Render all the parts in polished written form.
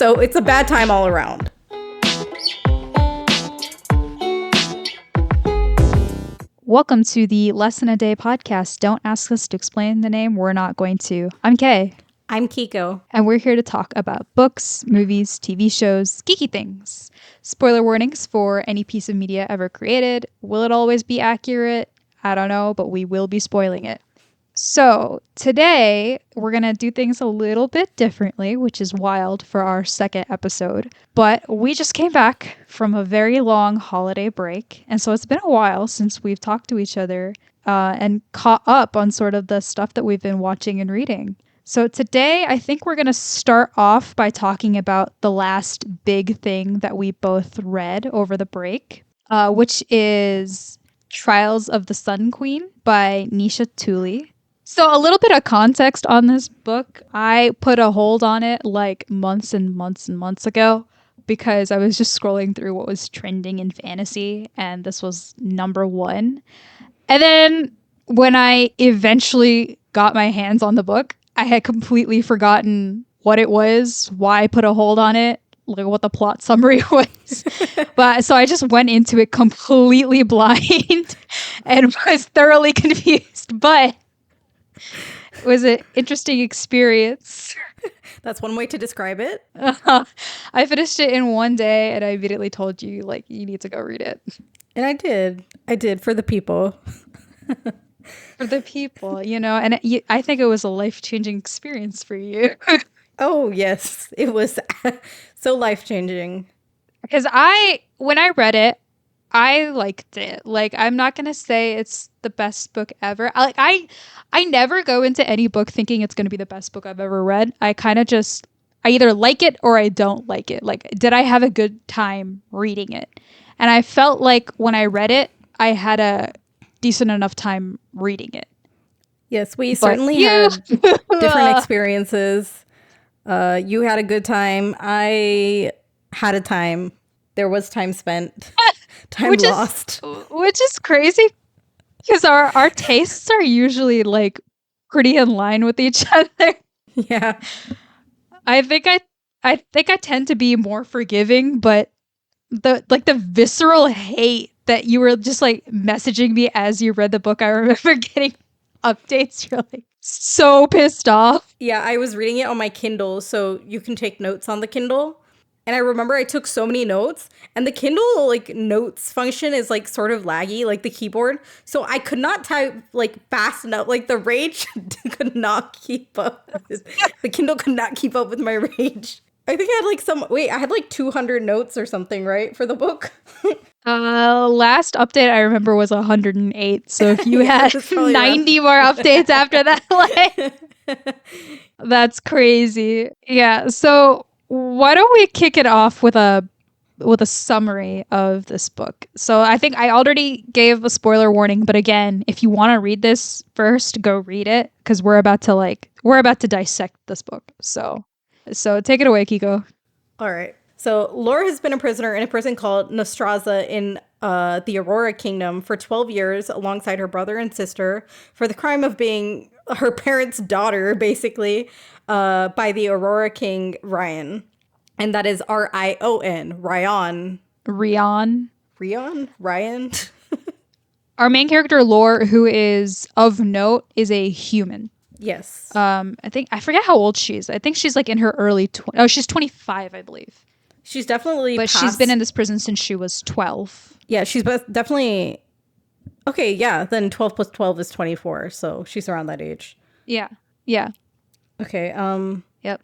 So it's a bad time all around. Welcome to the Less Than a Day podcast. Don't ask us to explain the name. We're not going to. I'm Kay. I'm Kiko. And we're here to talk about books, movies, TV shows, geeky things. Spoiler warnings for any piece of media ever created. Will it always be accurate? I don't know, but we will be spoiling it. So today we're going to do things a little bit differently, which is wild for our second episode. But we just came back from a very long holiday break. And so it's been a while since we've talked to each other and caught up on sort of the stuff that we've been watching and reading. So today I think we're going to start off by talking about the last big thing that we both read over the break, which is Trials of the Sun Queen by Nisha Tuli. So a little bit of context on this book. I put a hold on it like months and months and months ago because I was just scrolling through what was trending in fantasy, and this was number one. And then when I eventually got my hands on the book, I had completely forgotten what it was, why I put a hold on it, like what the plot summary was. But so I just went into it completely blind and was thoroughly confused. But it was an interesting experience. That's one way to describe it. I finished it in one day and I immediately told you, like, you need to go read it. And I did. I did for the people. For the people, you know, and I think it was a life-changing experience for you. Oh, yes. It was so life-changing. Because when I read it, I liked it. Like, I'm not going to say it's the best book ever. I never go into any book thinking it's going to be the best book I've ever read. I kind of just, I either like it or I don't like it. Like, did I have a good time reading it? And I felt like when I read it, I had a decent enough time reading it. Yes, we certainly had different experiences. You had a good time. I had a time. There was time spent. Time lost. Which is crazy because our tastes are usually like pretty in line with each other. Yeah. I think I tend to be more forgiving, but the visceral hate that you were just like messaging me as you read the book, I remember getting updates. You're like so pissed off. Yeah, I was reading it on my Kindle, so you can take notes on the Kindle. And I remember I took so many notes, and the Kindle like notes function is like sort of laggy, like the keyboard. So I could not type like fast enough. Like the rage could not keep up. The Kindle could not keep up with my rage. I think I had like 200 notes or something, right, for the book? Last update I remember was 108. So if you had 90 more updates after that, like, that's crazy. Yeah. So why don't we kick it off with a summary of this book? So I think I already gave a spoiler warning, but again, if you want to read this first, go read it because we're about to dissect this book. So take it away, Kiko. All right. So Laura has been a prisoner in a prison called Nostraza in the Aurora Kingdom for 12 years alongside her brother and sister for the crime of being her parents' daughter, basically, by the Aurora King Ryan. And that is Rion. Ryan. Our main character, Laura, who is of note, is a human. Yes. I forget how old she is. I think she's like in her early 20s. Oh, she's 25, I believe. She's definitely But she's been in this prison since she was 12. Yeah, she's definitely... Okay, yeah, then 12 plus 12 is 24, so she's around that age. Yeah. Okay, Yep.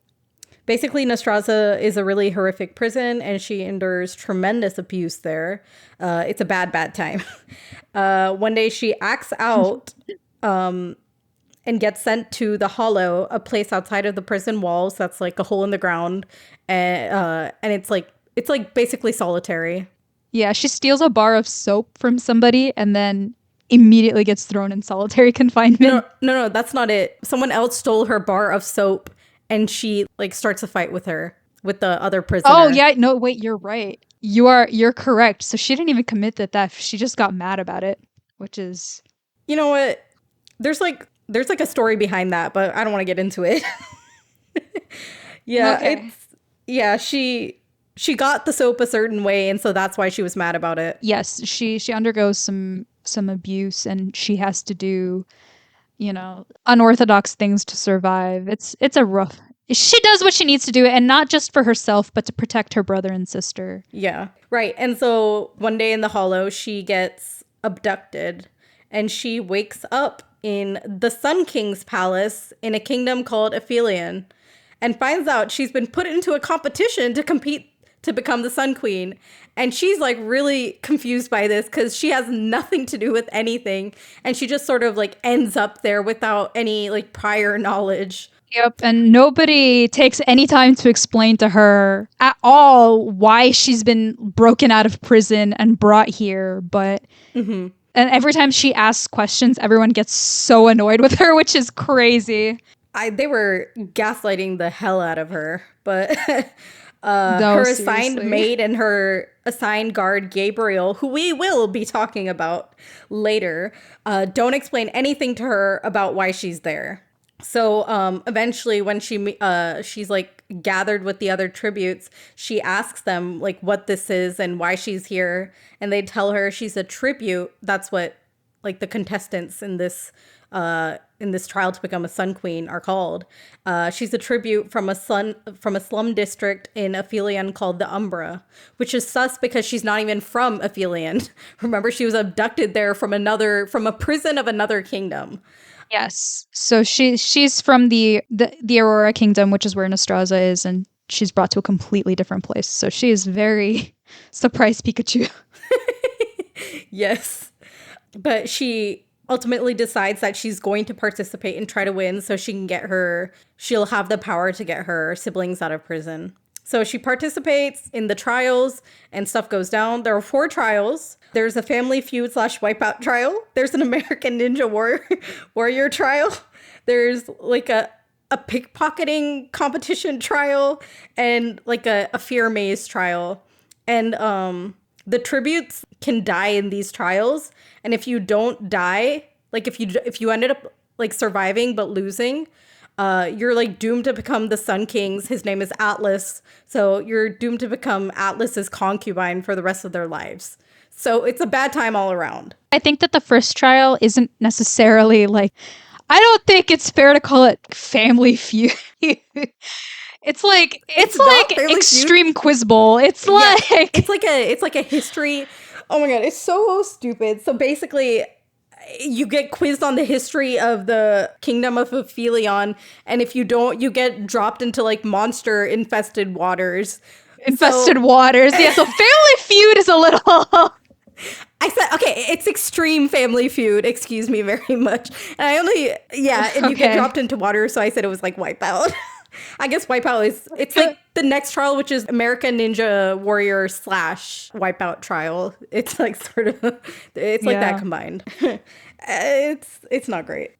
Basically, Nostraza is a really horrific prison, and she endures tremendous abuse there. It's a bad time. One day she acts out and gets sent to the Hollow, a place outside of the prison walls that's like a hole in the ground, and it's like basically solitary. Yeah, she steals a bar of soap from somebody and then immediately gets thrown in solitary confinement. No, that's not it. Someone else stole her bar of soap, and she like starts a fight with the other prisoner. Oh yeah, no, wait, you're right. You're correct. So she didn't even commit the theft. She just got mad about it, which is... You know what? There's like a story behind that, but I don't want to get into it. Yeah, okay. Yeah, she got the soap a certain way, and so that's why she was mad about it. Yes, she undergoes some abuse, and she has to do, you know, unorthodox things to survive. It's a rough. She does what she needs to do, and not just for herself, but to protect her brother and sister. Yeah. Right. And so one day in the Hollow, she gets abducted and she wakes up in the Sun King's palace in a kingdom called Aphelion and finds out she's been put into a competition to compete to become the Sun Queen. And she's like really confused by this because she has nothing to do with anything. And she just sort of like ends up there without any like prior knowledge. Yep, and nobody takes any time to explain to her at all why she's been broken out of prison and brought here. But Mm-hmm. and every time she asks questions, everyone gets so annoyed with her, which is crazy. They were gaslighting the hell out of her, but No, her assigned seriously. maid and her assigned guard Gabriel, who we will be talking about later, don't explain anything to her about why she's there. So eventually, when she's like gathered with the other tributes, she asks them like what this is and why she's here, and they tell her she's a tribute. That's what like the contestants in this trial to become a Sun Queen are called. She's a tribute from a slum district in Aphelion called the Umbra, which is sus because she's not even from Aphelion. Remember, she was abducted there from a prison of another kingdom. Yes. So she's from the Aurora Kingdom, which is where Nostraza is, and she's brought to a completely different place. So she is very surprised Pikachu. Yes. But she ultimately decides that she's going to participate and try to win so she'll have the power to get her siblings out of prison. So she participates in the trials and stuff goes down. There are 4 trials. There's a Family Feud / Wipeout trial. There's an American Ninja Warrior trial. There's like a pickpocketing competition trial and like a fear maze trial. And the tributes can die in these trials, and if you don't die, like if you ended up like surviving but losing, you're like doomed to become the Sun King's. His name is Atlas, so you're doomed to become Atlas's concubine for the rest of their lives. So it's a bad time all around. I think that the first trial isn't necessarily like, I don't think it's fair to call it Family Feud. It's It's not like Family Feud. Extreme Quiz Bowl. It's Yeah, like it's like a history. Oh my god, it's so stupid. So basically, you get quizzed on the history of the kingdom of Aphelion, and if you don't, you get dropped into like monster infested waters. infested So waters. Yeah, so Family Feud is a little I said, okay, it's extreme Family Feud. Excuse me very much. And I only, yeah, and you get okay. dropped into water, so I said it was like Wipeout. I guess Wipeout it's like the next trial, which is American Ninja Warrior / Wipeout trial. It's like sort of, it's like that Yeah. combined. It's not great.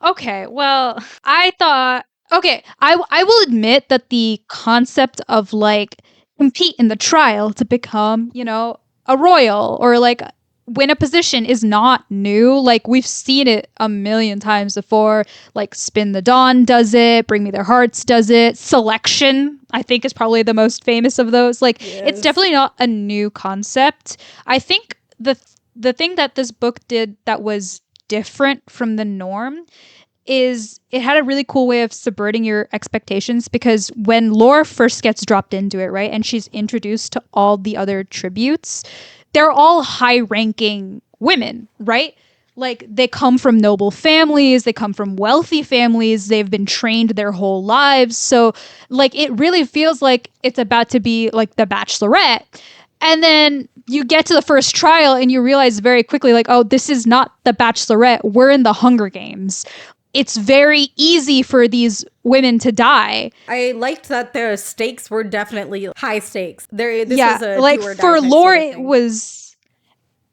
Okay, well, I thought I will admit that the concept of like compete in the trial to become, you know, a royal or like win a position is not new. Like we've seen it a million times before. Like Spin the Dawn does it, Bring Me Their Hearts does it. Selection, I think, is probably the most famous of those. Like it's Yes. definitely not a new concept. I think the thing that this book did that was different from the norm is it had a really cool way of subverting your expectations because when Laura first gets dropped into it, right, and she's introduced to all the other tributes, they're all high ranking women, right? Like they come from noble families, they come from wealthy families, they've been trained their whole lives. So, like, it really feels like it's about to be like The Bachelorette. And then you get to the first trial and you realize very quickly, like, oh, this is not The Bachelorette. We're in the Hunger Games. It's very easy for these women to die. I liked that the stakes were definitely high stakes. This Yeah, was a like do or die for type sort Laura, of thing.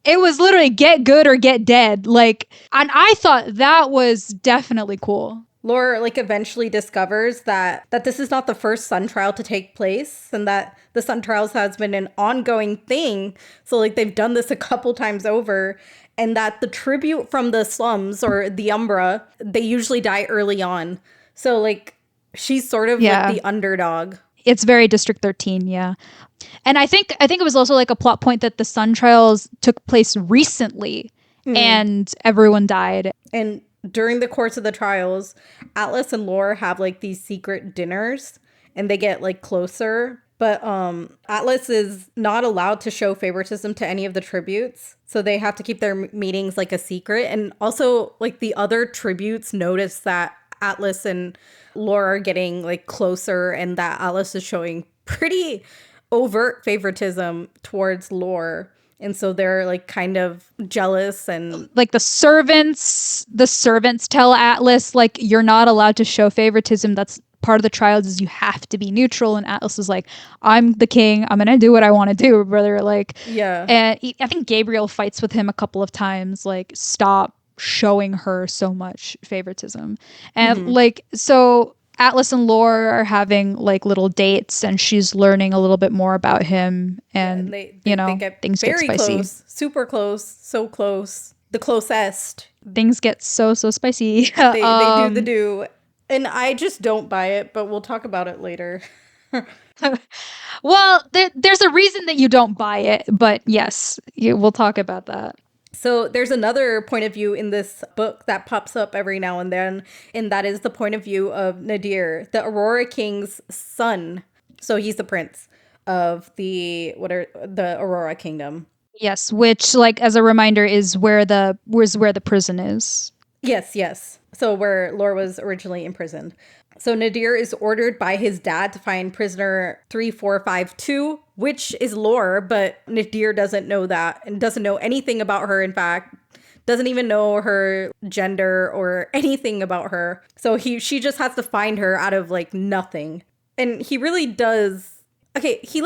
it was literally get good or get dead. Like, and I thought that was definitely cool. Laura like eventually discovers that this is not the first sun trial to take place and that the sun trials has been an ongoing thing. So like they've done this a couple times over and that the tribute from the slums or the Umbra, they usually die early on. So like she's sort of like Yeah. the underdog. It's very District 13, yeah. And I think it was also like a plot point that the Sun trials took place recently and everyone died. And during the course of the trials, Atlas and Lore have like these secret dinners and they get like closer. But Atlas is not allowed to show favoritism to any of the tributes. So they have to keep their meetings like a secret. And also like the other tributes notice that Atlas and Lore are getting like closer and that Atlas is showing pretty overt favoritism towards Lore. And so they're like kind of jealous and Like the servants tell Atlas like you're not allowed to show favoritism. That's part of the trials is you have to be neutral. And Atlas is like, I'm the king. I'm gonna do what I want to do, brother. Like, yeah. and I think Gabriel fights with him a couple of times. Like, stop showing her so much favoritism. And like, so Atlas and Lore are having like little dates, and she's learning a little bit more about him. Yeah, And and they get things get very spicy. close, super close, so close, the closest. Things get so spicy. They do the do, and I just don't buy it. But we'll talk about it later. Well, there's a reason that you don't buy it, but yes, we'll talk about that. So there's another point of view in this book that pops up every now and then, and that is the point of view of Nadir, the Aurora King's son. So he's the prince of the Aurora Kingdom. Yes, which, like, as a reminder, is where the prison is. Yes, yes. So where Lore was originally imprisoned. So Nadir is ordered by his dad to find prisoner 3452, which is Lore, but Nadir doesn't know that and doesn't know anything about her. In fact, doesn't even know her gender or anything about her. So she just has to find her out of like nothing. And he really does. Okay, he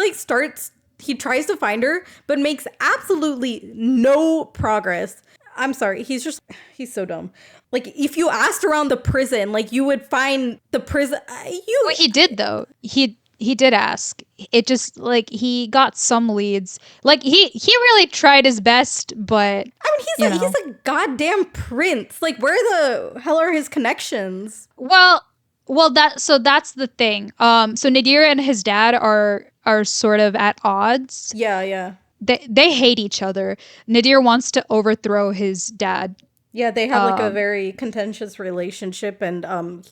tries to find her, but makes absolutely no progress. I'm sorry, he's so dumb. Like, if you asked around the prison, like, you would find the prison. Well, he did though. He did ask. It just like he got some leads. Like he really tried his best, but I mean, he's a goddamn prince. Like, where the hell are his connections? well that's the thing. So Nadir and his dad are sort of at odds. Yeah, yeah. They hate each other. Nadir wants to overthrow his dad. Yeah, they have like a very contentious relationship, and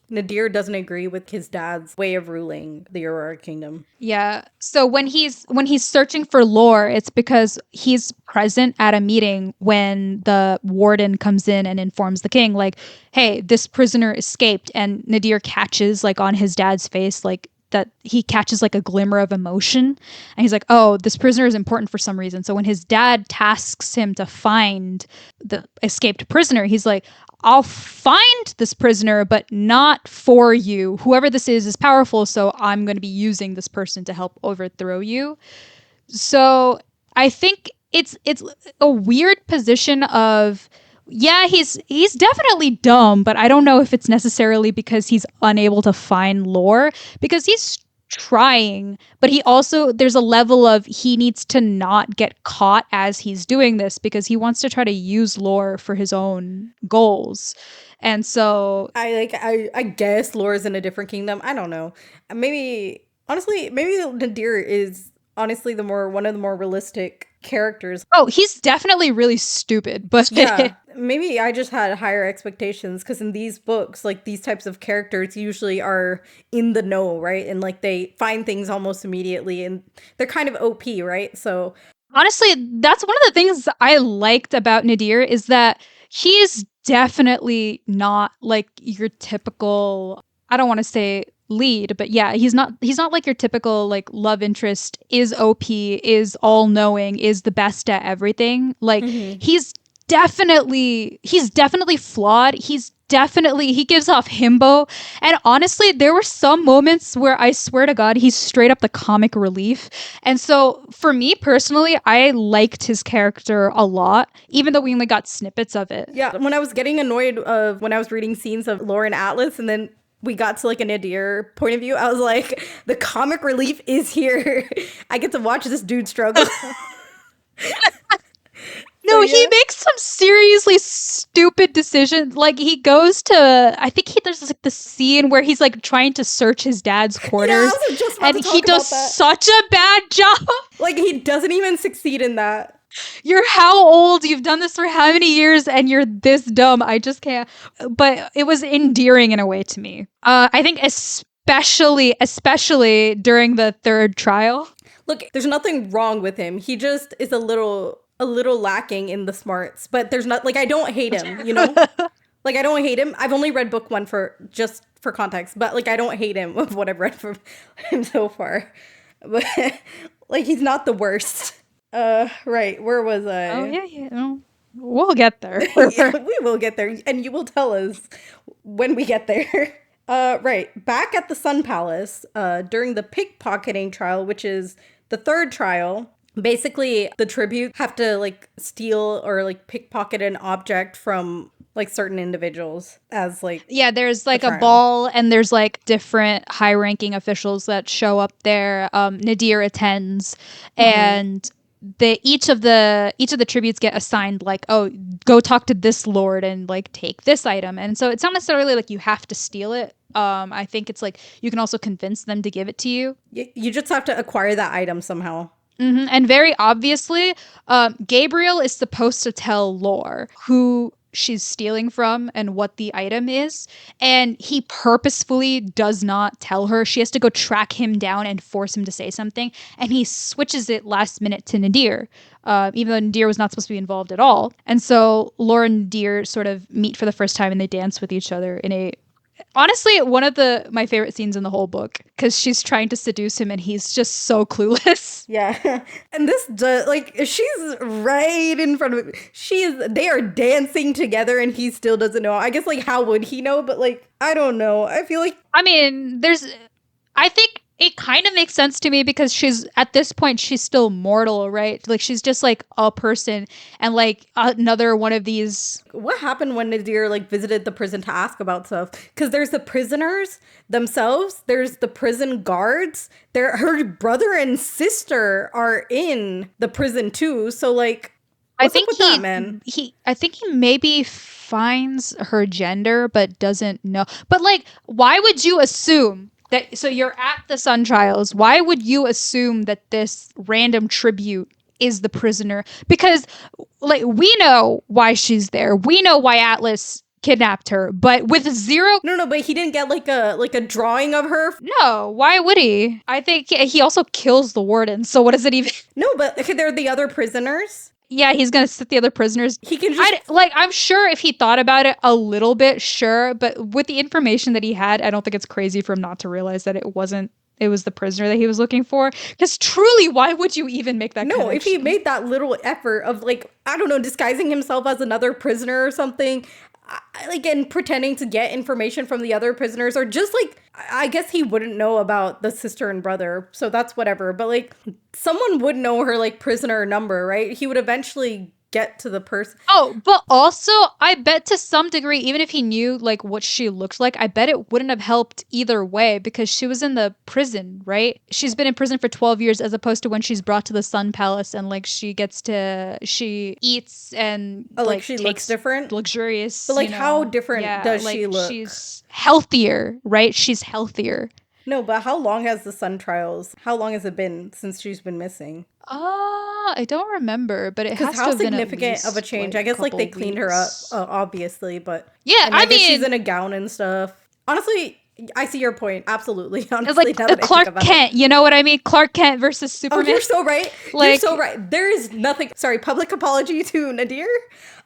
Nadir doesn't agree with his dad's way of ruling the Aurora Kingdom. Yeah. So when he's searching for Lore, it's because he's present at a meeting when the warden comes in and informs the king, like, "Hey, this prisoner escaped." And Nadir catches like on his dad's face, like that he catches like a glimmer of emotion, and he's like, "Oh, this prisoner is important for some reason." So when his dad tasks him to find the escaped prisoner, he's like, "I'll find this prisoner, but not for you. Whoever this is powerful, so I'm going to be using this person to help overthrow you." So I think it's a weird position of, yeah, he's definitely dumb, but I don't know if it's necessarily because he's unable to find Lore, because he's trying, but there's a level of he needs to not get caught as he's doing this because he wants to try to use Lore for his own goals. And so I guess Lore's in a different kingdom. I don't know. Maybe Nadir is honestly one of the more realistic characters. oh, he's definitely really stupid, but Yeah, maybe I just had higher expectations because in these books, like these types of characters usually are in the know, right? And like they find things almost immediately and they're kind of OP, right? So honestly, that's one of the things I liked about Nadir is that he is definitely not like your typical, I don't want to say lead, but yeah, he's not like your typical like love interest, is OP, is all knowing, is the best at everything. Like he's definitely flawed. He gives off himbo. And honestly, there were some moments where I swear to God, he's straight up the comic relief. And so for me personally, I liked his character a lot, even though we only got snippets of it. yeah, when I was getting annoyed of when I was reading scenes of Lore and Atlas and then we got to like a Nadir point of view, I was like, the comic relief is here. I get to watch this dude struggle. So No, he yeah. makes some seriously stupid decisions. Like he goes to, I think there's like the scene where he's like trying to search his dad's Yeah, quarters, I was just about and to he talk does about that. such a bad job. Like he doesn't even succeed in that. You're how old? You've done this for how many years, and you're this dumb? I just can't. But it was endearing in a way to me. I think especially during the third trial. Look, there's nothing wrong with him. He just is a little lacking in the smarts. But there's not like I don't hate him, you know? Like I don't hate him. I've only read book 1 for just for context, but like I don't hate him of what I've read from him so far. But like he's not the worst. Right, where was Oh I? yeah, yeah. No. We'll get there. Yeah, we will get there, and you will tell us when we get there. Right, back at the Sun Palace, during the pickpocketing trial, which is the third trial. Basically, the tribute have to like steal or like pickpocket an object from like certain individuals as like Yeah, there's the like a trial. ball, and there's like different high-ranking officials that show up there. Nadir attends, and each of the tributes get assigned like, oh, go talk to this lord and like take this item. And so it's not necessarily like you have to steal it. I think it's like you can also convince them to give it to you. You just have to acquire that item somehow. And very obviously, Gabriel is supposed to tell Lore who she's stealing from and what the item is. And he purposefully does not tell her. She has to go track him down and force him to say something. And he switches it last minute to Nadir, even though Nadir was not supposed to be involved at all. And so Lore and Nadir sort of meet for the first time, and they dance with each other in a honestly one of the my favorite scenes in the whole book, because she's trying to seduce him and he's just so clueless. Yeah. And this like she's right in front of him. They are dancing together and he still doesn't know. I guess like how would he know? But like I don't know. I feel like I mean, I think it kind of makes sense to me because she's, at this point, she's still mortal, right? Like, she's just like a person, and like another one of these. what happened when Nadir like visited the prison to ask about stuff? Because there's the prisoners themselves, there's the prison guards, her brother and sister are in the prison too. So like I what's up think with that, man? I think he maybe finds her gender, but doesn't know. But like, why would you assume that? So you're at the Sun Trials. Why would you assume that this random tribute is the prisoner? Because like we know why she's there. We know why Atlas kidnapped her, but with zero. No, but he didn't get like a drawing of her. No, why would he? I think he also kills the warden. So what does it even? No, but okay, they're the other prisoners. Yeah, he's gonna sit the other prisoners. He can just I'm sure if he thought about it a little bit, sure, but with the information that he had, I don't think it's crazy for him not to realize that it was the prisoner that he was looking for. Because truly, why would you even make that no, if he connection? made that little effort of like, I don't know, disguising himself as another prisoner or something, like, and pretending to get information from the other prisoners, or just like, I guess he wouldn't know about the sister and brother, so that's whatever. But like, someone would know her like prisoner number, right? He would eventually get to the person. Oh, but also, I bet to some degree, even if he knew like what she looked like, I bet it wouldn't have helped either way because she was in the prison, right? She's been in prison for 12 years as opposed to when she's brought to the Sun Palace and like she eats and Oh, like like she looks takes different. luxurious. But like, how different does like she look? she's healthier, right? She's healthier. No, but how long has the Sun Trials? How long has it been since she's been missing? I don't remember, but it Because has to how have been at significant of a least change? like I a guess like couple they cleaned her up, weeks. obviously, but Yeah, and I I guess she's mean, in a gown and stuff. Honestly, I see your point. Absolutely, it's honestly, like now that I think Clark about it. Kent, you know what I mean? Clark Kent versus Oh, Superman. you're so right. You're Like, so right. There is nothing. Sorry, public apology to Nadir.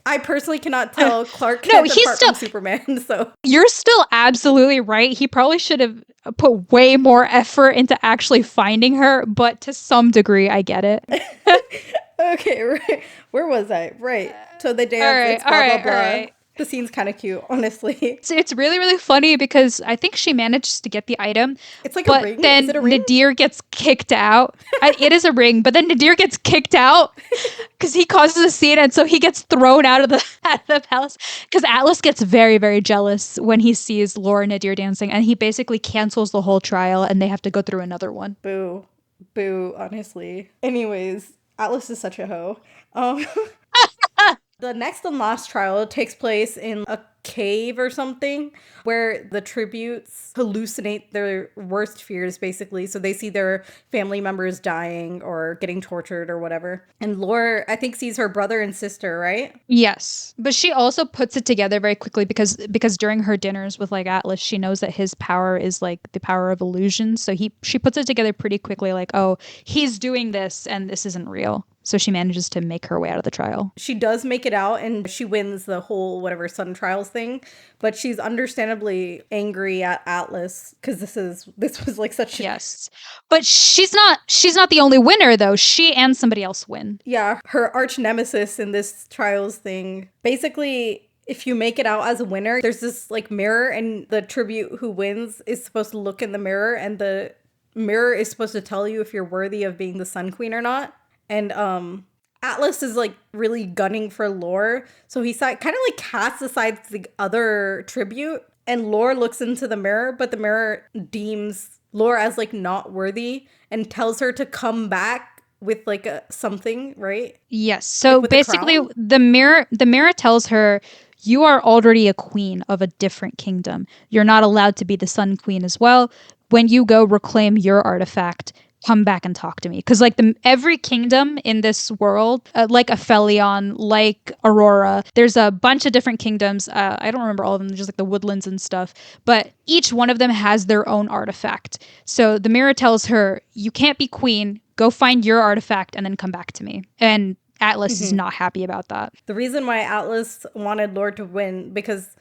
I personally cannot tell Clark no, Kent he's apart still, from Superman. So you're still absolutely right. He probably should have put way more effort into actually finding her, but to some degree, I get it. okay, right. Where was I? Right. So they All dance. right, It's all blah blah right, all blah. right. The scene's kind of cute, honestly. It's really, really funny because I think she manages to get the item, It's like a but ring. Is then it a ring? Nadir gets kicked out. It is a ring, but then Nadir gets kicked out because he causes a scene, and so he gets thrown out of the out of the palace. Because Atlas gets very, very jealous when he sees Laura and Nadir dancing, and he basically cancels the whole trial, and they have to go through another one. Boo. Boo, honestly. Anyways, Atlas is such a hoe. Um, The next and last trial takes place in a cave or something where the tributes hallucinate their worst fears, basically. So they see their family members dying or getting tortured or whatever. And Lore, I think, sees her brother and sister, right? Yes, but she also puts it together very quickly because during her dinners with like Atlas, she knows that his power is like the power of illusion. So she puts it together pretty quickly, like, oh, he's doing this and this isn't real. So she manages to make her way out of the trial. She does make it out and she wins the whole whatever sun trials thing, but she's understandably angry at Atlas because this was like such Yes, but she's not the only winner though. She and somebody else win. yeah, her arch nemesis in this trials thing. Basically, if you make it out as a winner, there's this like mirror, and the tribute who wins is supposed to look in the mirror, and the mirror is supposed to tell you if you're worthy of being the Sun Queen or not. And Atlas is like really gunning for Lore, so he kind of like casts aside the other tribute, and Lore looks into the mirror, but the mirror deems Lore as like not worthy and tells her to come back with like a something, right? Yes. So Like, with the basically crown? the mirror tells her you are already a queen of a different kingdom. You're not allowed to be the Sun Queen as well. When you go reclaim your artifact, come back and talk to me. Because like every kingdom in this world, like Aphelion, like Aurora, there's a bunch of different kingdoms. I don't remember all of them, just like the woodlands and stuff. But each one of them has their own artifact. So the mirror tells her, you can't be queen. Go find your artifact and then come back to me. And Atlas is not happy about that. The reason why Atlas wanted Lore to win because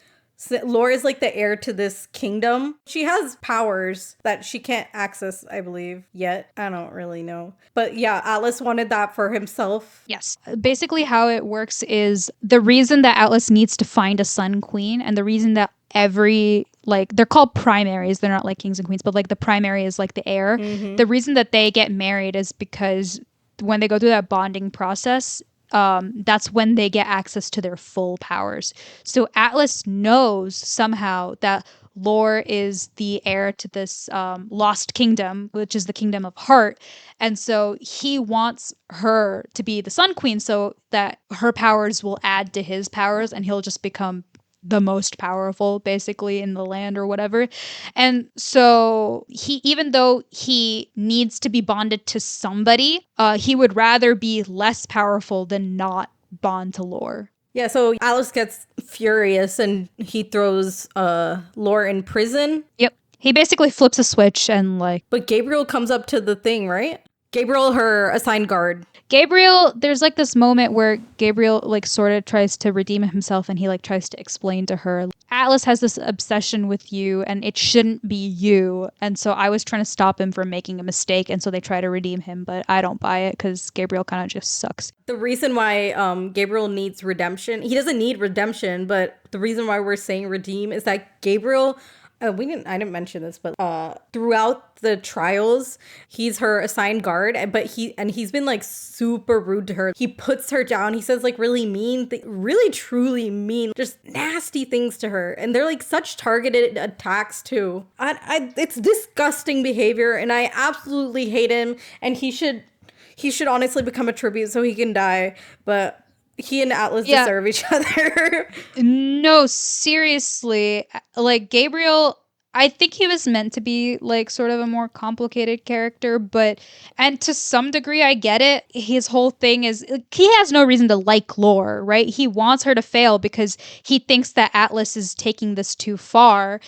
Lore is like the heir to this kingdom. She has powers that she can't access, I believe, yet. I don't really know. But yeah, Atlas wanted that for himself. Yes. Basically, how it works is the reason that Atlas needs to find a Sun Queen and the reason that they're called primaries. They're not like kings and queens, but like the primary is like the heir. The reason that they get married is because when they go through that bonding process, that's when they get access to their full powers. So Atlas knows somehow that Lore is the heir to this lost kingdom, which is the kingdom of heart. And so he wants her to be the Sun Queen so that her powers will add to his powers and he'll just become the most powerful basically in the land or whatever. And so even though he needs to be bonded to somebody, he would rather be less powerful than not bond to Lore. Yeah, so Atlas gets furious and he throws Lore in prison. Yep. He basically flips a switch and like But Gabriel comes up to the thing, right? Gabriel, her assigned guard. Gabriel, there's like this moment where Gabriel like sort of tries to redeem himself and he like tries to explain to her, Atlas has this obsession with you and it shouldn't be you. And so I was trying to stop him from making a mistake. And so they try to redeem him, but I don't buy it because Gabriel kind of just sucks. The reason why Gabriel needs redemption, he doesn't need redemption, but the reason why we're saying redeem is that Gabriel, I didn't mention this, but throughout the trials, he's her assigned guard, but he's been like super rude to her. He puts her down. He says like really mean, really truly mean, just nasty things to her, and they're like such targeted attacks too. It's disgusting behavior, and I absolutely hate him. And he should honestly become a tribute so he can die, but. He and Atlas deserve each other. No, seriously. Like, Gabriel, I think he was meant to be, like, sort of a more complicated character, and to some degree, I get it. His whole thing is, he has no reason to like Lore, right? He wants her to fail because he thinks that Atlas is taking this too far.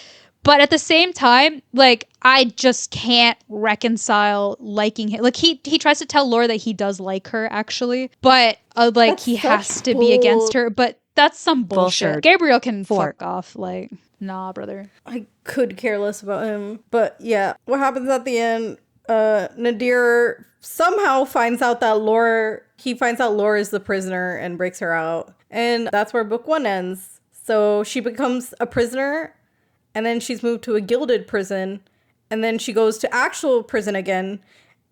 But at the same time, like, I just can't reconcile liking him. Like, he tries to tell Lore that he does like her, actually. But, like, he has to be against her. But that's some bullshit. Gabriel can fuck off. Like, nah, brother. I could care less about him. But, yeah. What happens at the end? Nadir somehow finds out that Lore is the prisoner and breaks her out. And that's where book 1 ends. So she becomes a prisoner. And then she's moved to a gilded prison. And then she goes to actual prison again.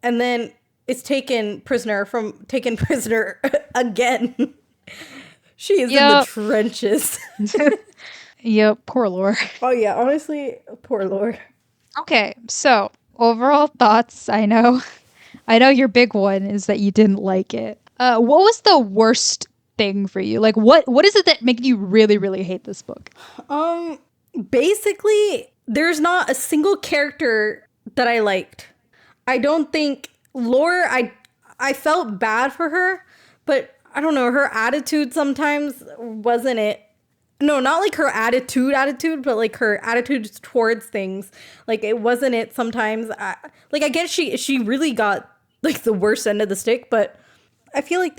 And then is taken prisoner again. She is in the trenches. Yep, poor Lore. Oh yeah, honestly, poor Lore. Okay, so overall thoughts. I know your big one is that you didn't like it. What was the worst thing for you? Like what is it that made you really, really hate this book? Um, Basically, there's not a single character that I liked. I don't think Lore. I felt bad for her, but I don't know. Her attitude sometimes wasn't it. No, not like her attitude, but like her attitude towards things. Like it wasn't it sometimes. I guess she really got like the worst end of the stick, but I feel like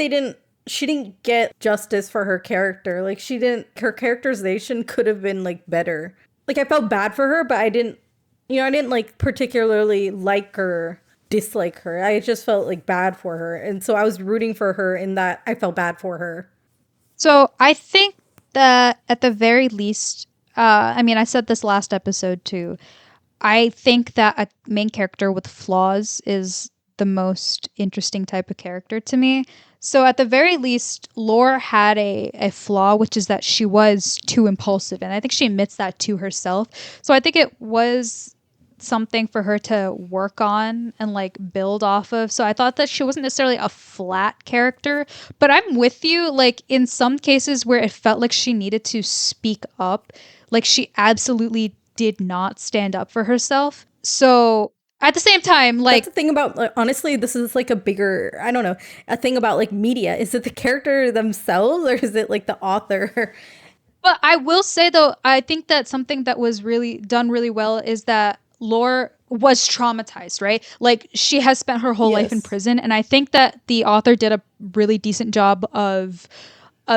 she didn't get justice for her character. Like her characterization could have been like better. Like I felt bad for her, but I didn't like particularly like her, dislike her. I just felt like bad for her. And so I was rooting for her in that I felt bad for her. So I think that at the very least, I mean, I said this last episode too. I think that a main character with flaws is the most interesting type of character to me. So at the very least, Lore had a flaw, which is that she was too impulsive. And I think she admits that to herself. So I think it was something for her to work on and like build off of. So I thought that she wasn't necessarily a flat character, but I'm with you. Like in some cases where it felt like she needed to speak up, like she absolutely did not stand up for herself. So at the same time, That's like, the thing about, like, honestly, this is like a bigger, I don't know, a thing about like media. Is it the character themselves or is it like the author? but I will say though, I think that something that was really done really well is that Lore was traumatized, right? Like she has spent her whole life in Yes. prison, and I think that the author did a really decent job of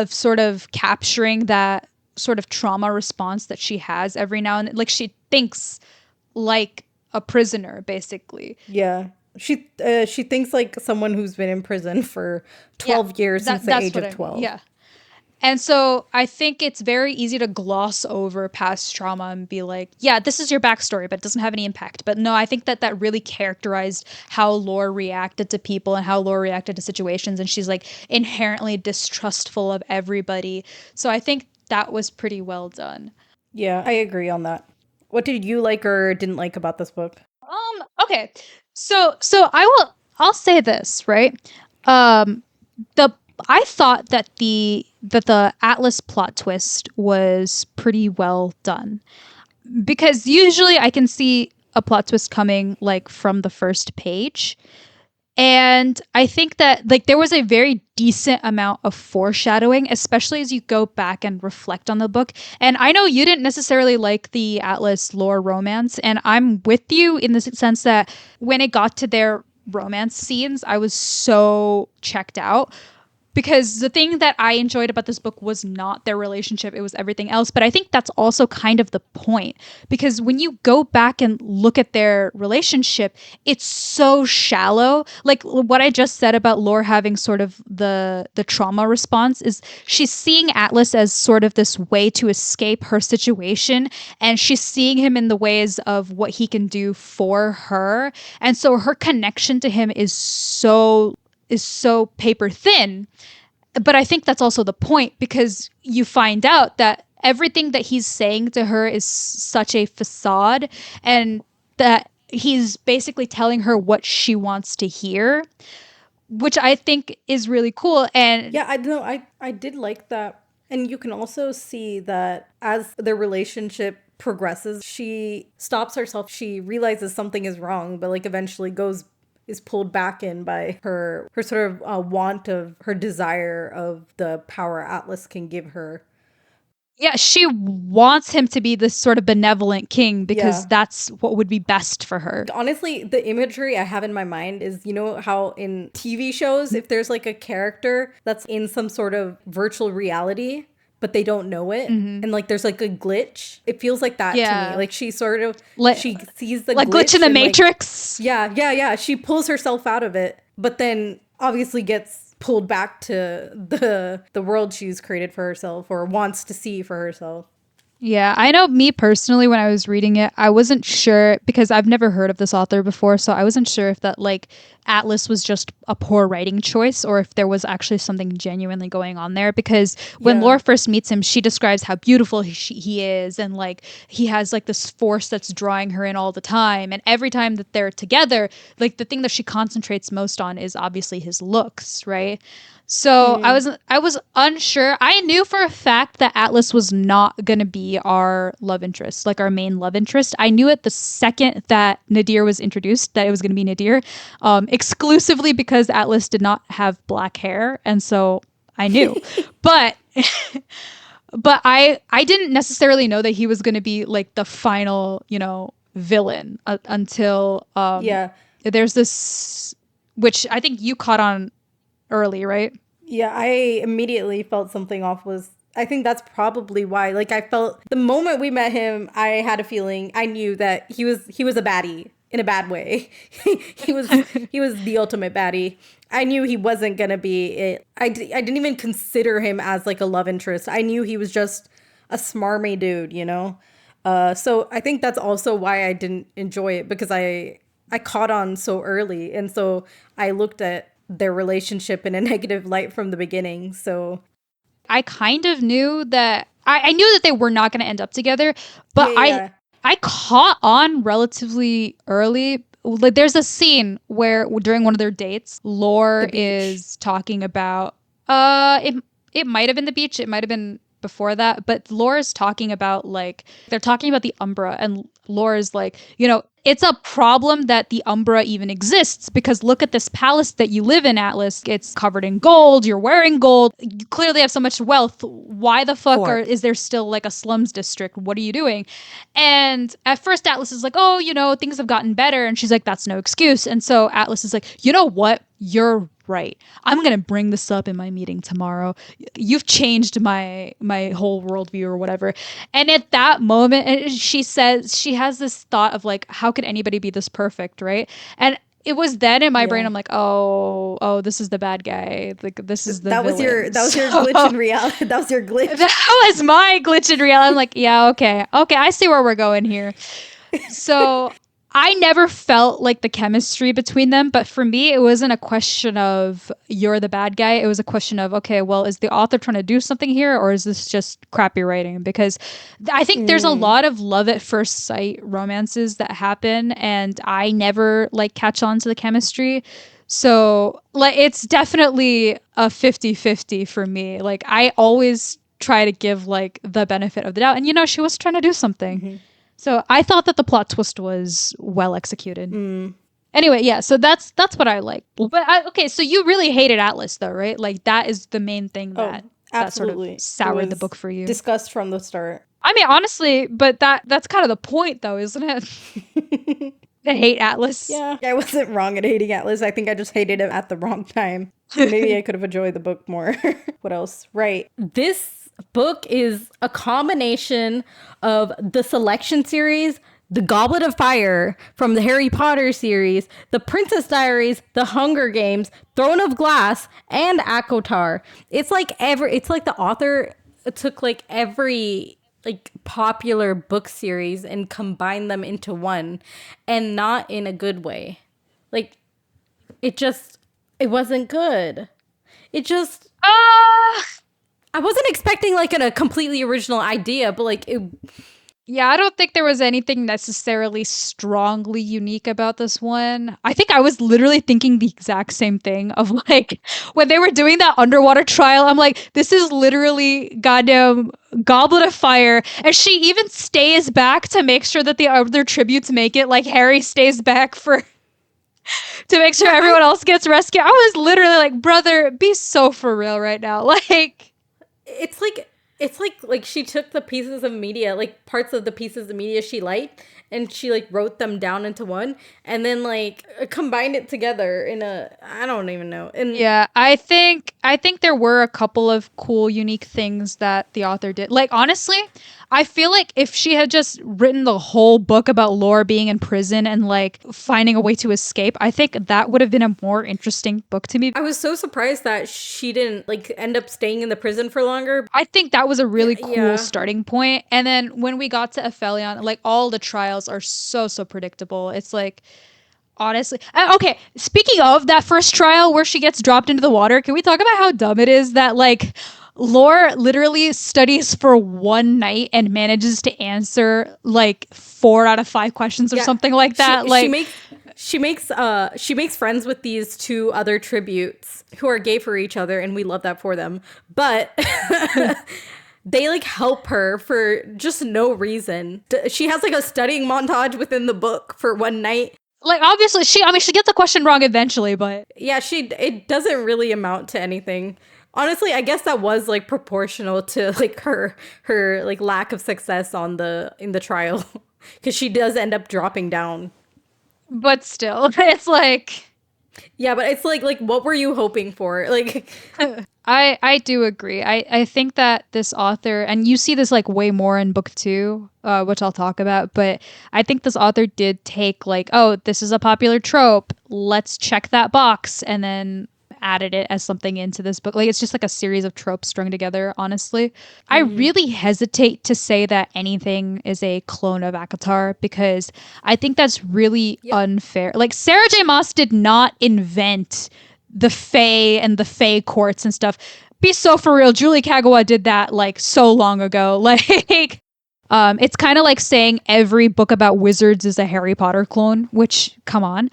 sort of capturing that sort of trauma response that she has every now and then. Like she thinks like a prisoner, basically. Yeah. She thinks like someone who's been in prison for Yeah, 12 years since the that's age what of I mean. 12. Yeah. And so I think it's very easy to gloss over past trauma and be like, yeah, this is your backstory, but it doesn't have any impact. But no, I think that that really characterized how Lore reacted to people and how Lore reacted to situations. And she's like inherently distrustful of everybody. So I think that was pretty well done. Yeah, I agree on that. What did you like or didn't like about this book? Okay. So I'll say this, right? Um the I thought that the Atlas plot twist was pretty well done, because usually I can see a plot twist coming like from the first page. And I think that like there was a very decent amount of foreshadowing, especially as you go back and reflect on the book. And I know you didn't necessarily like the Atlas lore romance, and I'm with you in the sense that when it got to their romance scenes, I was so checked out, because the thing that I enjoyed about this book was not their relationship, it was everything else. But I think that's also kind of the point, because when you go back and look at their relationship, it's so shallow. Like what I just said about Lore having sort of the trauma response is she's seeing Atlas as sort of this way to escape her situation, and she's seeing him in the ways of what he can do for her. And so her connection to him is so paper thin. But I think that's also the point, because you find out that everything that he's saying to her is such a facade, and that he's basically telling her what she wants to hear, which I think is really cool. And Yeah, I know. I did like that. And you can also see that as their relationship progresses, she stops herself. She realizes something is wrong, but like eventually is pulled back in by her sort of want of her desire of the power Atlas can give her. yeah, she wants him to be this sort of benevolent king because Yeah. that's what would be best for her. Honestly, the imagery I have in my mind is, you know how in TV shows, if there's like a character that's in some sort of virtual reality, but they don't know it, Mm-hmm. and like there's like a glitch, it feels like that to me. Yeah. Like she sort of, Like, she sees the like Glitch in glitch the and like, Matrix. yeah, she pulls herself out of it, but then obviously gets pulled back to the world she's created for herself or wants to see for herself. Yeah, I know me personally, when I was reading it, I wasn't sure, because I've never heard of this author before, so I wasn't sure if that like Atlas was just a poor writing choice or if there was actually something genuinely going on there. Because when Yeah. Laura first meets him, she describes how beautiful he is, and like he has like this force that's drawing her in all the time. And every time that they're together, like the thing that she concentrates most on is obviously his looks, right? So I was unsure. I knew for a fact that Atlas was not gonna be our love interest, like our main love interest. I knew it the second that Nadir was introduced that it was gonna be Nadir, exclusively because Atlas did not have black hair, and so I knew. But but I didn't necessarily know that he was gonna be like the final, villain until Yeah. there's this, which I think you caught on early, right? Yeah, I immediately felt something off. Was I think that's probably why. Like I felt the moment we met him, I had a feeling. I knew that he was a baddie in a bad way. he was he was the ultimate baddie. I knew he wasn't gonna be it. I didn't even consider him as like a love interest. I knew he was just a smarmy dude, you know. So I think that's also why I didn't enjoy it, because I caught on so early, and so I looked at their relationship in a negative light from the beginning. So I kind of knew that I knew that they were not going to end up together, but yeah, I yeah, I caught on relatively early. Like there's a scene where during one of their dates, the Lore beach. is talking about it might have been the beach, it might have been before that, but Laura's talking about like they're talking about the Umbra, and Laura's like, it's a problem that the Umbra even exists because look at this palace that you live in, Atlas. It's covered in gold. You're wearing gold. You clearly have so much wealth. Why the fuck Four. is there still like a slums district? What are you doing? And at first, Atlas is like, oh, things have gotten better. And she's like, that's no excuse. And so Atlas is like, you know what? You're right. I'm going to bring this up in my meeting tomorrow. You've changed my whole worldview or whatever. And at that moment, and she says, she has this thought of like, how could anybody be this perfect, right? And it was then in my brain, Yeah. I'm like, oh, this is the bad guy. Like, this is the That was villain. that was your So glitch in reality. That was your glitch. that was my glitch in reality. I'm like, yeah, okay, I see where we're going here. So I never felt like the chemistry between them, but for me, it wasn't a question of you're the bad guy. It was a question of, okay, well, is the author trying to do something here, or is this just crappy writing? Because I think there's a lot of love at first sight romances that happen, and I never like catch on to the chemistry. So like it's definitely a 50-50 for me. Like I always try to give like the benefit of the doubt. And she was trying to do something. So I thought that the plot twist was well executed. Anyway, yeah, so that's what I like. But okay, so you really hated Atlas though, right? Like that is the main thing Oh, that sort of absolutely. It soured the was book for you. discussed from the start. I mean, honestly, but that's kind of the point though, isn't it? To hate Atlas. Yeah, I wasn't wrong at hating Atlas. I think I just hated him at the wrong time. Maybe I could have enjoyed the book more. What else? Right. This book is a combination of the Selection series, the Goblet of Fire from the Harry Potter series, the Princess Diaries, the Hunger Games, Throne of Glass, and Akotar. It's like the author took like every like popular book series and combined them into one, and not in a good way. Like it wasn't good. It just Ah, I wasn't expecting like a completely original idea, but like it. yeah, I don't think there was anything necessarily strongly unique about this one. I think I was literally thinking the exact same thing of like when they were doing that underwater trial, I'm like, this is literally goddamn Goblet of Fire. And she even stays back to make sure that the other tributes make it. Like Harry stays back for to make sure everyone else gets rescued. I was literally like, brother, be so for real right now. Like It's like she took the pieces of media, like parts of the pieces of media she liked, and she like wrote them down into one, and then like combined it together in a, I don't even know. And yeah, I think there were a couple of cool, unique things that the author did. Like honestly, I feel like if she had just written the whole book about Laura being in prison and like finding a way to escape, I think that would have been a more interesting book to me. I was so surprised that she didn't like end up staying in the prison for longer. I think that was a really cool Yeah. starting point. And then when we got to Aphelion, like all the trials are so predictable. It's like honestly, okay. Speaking of that first trial where she gets dropped into the water, can we talk about how dumb it is that like Lore literally studies for one night and manages to answer like 4 out of 5 questions or Yeah. something like that? She Like makes she makes friends with these two other tributes who are gay for each other, and we love that for them. But they like help her for just no reason. She has like a studying montage within the book for one night. Like, obviously, she gets the question wrong eventually, but Yeah, it doesn't really amount to anything. Honestly, I guess that was like proportional to like her like lack of success on the in the trial, because she does end up dropping down. still, it's like Yeah, but it's like what were you hoping for? Like I do agree. I think that this author, and you see this like way more in book two, which I'll talk about, but I think this author did take like, oh, this is a popular trope. Let's check that box, and then added it as something into this book. Like, it's just like a series of tropes strung together, honestly. I really hesitate to say that anything is a clone of Akatar because I think that's really unfair. Like, Sarah J. Maas did not invent the Fae and the Fae courts and stuff. Be so for real. Julie Kagawa did that like so long ago. Like, it's kind of like saying every book about wizards is a Harry Potter clone, which, come on.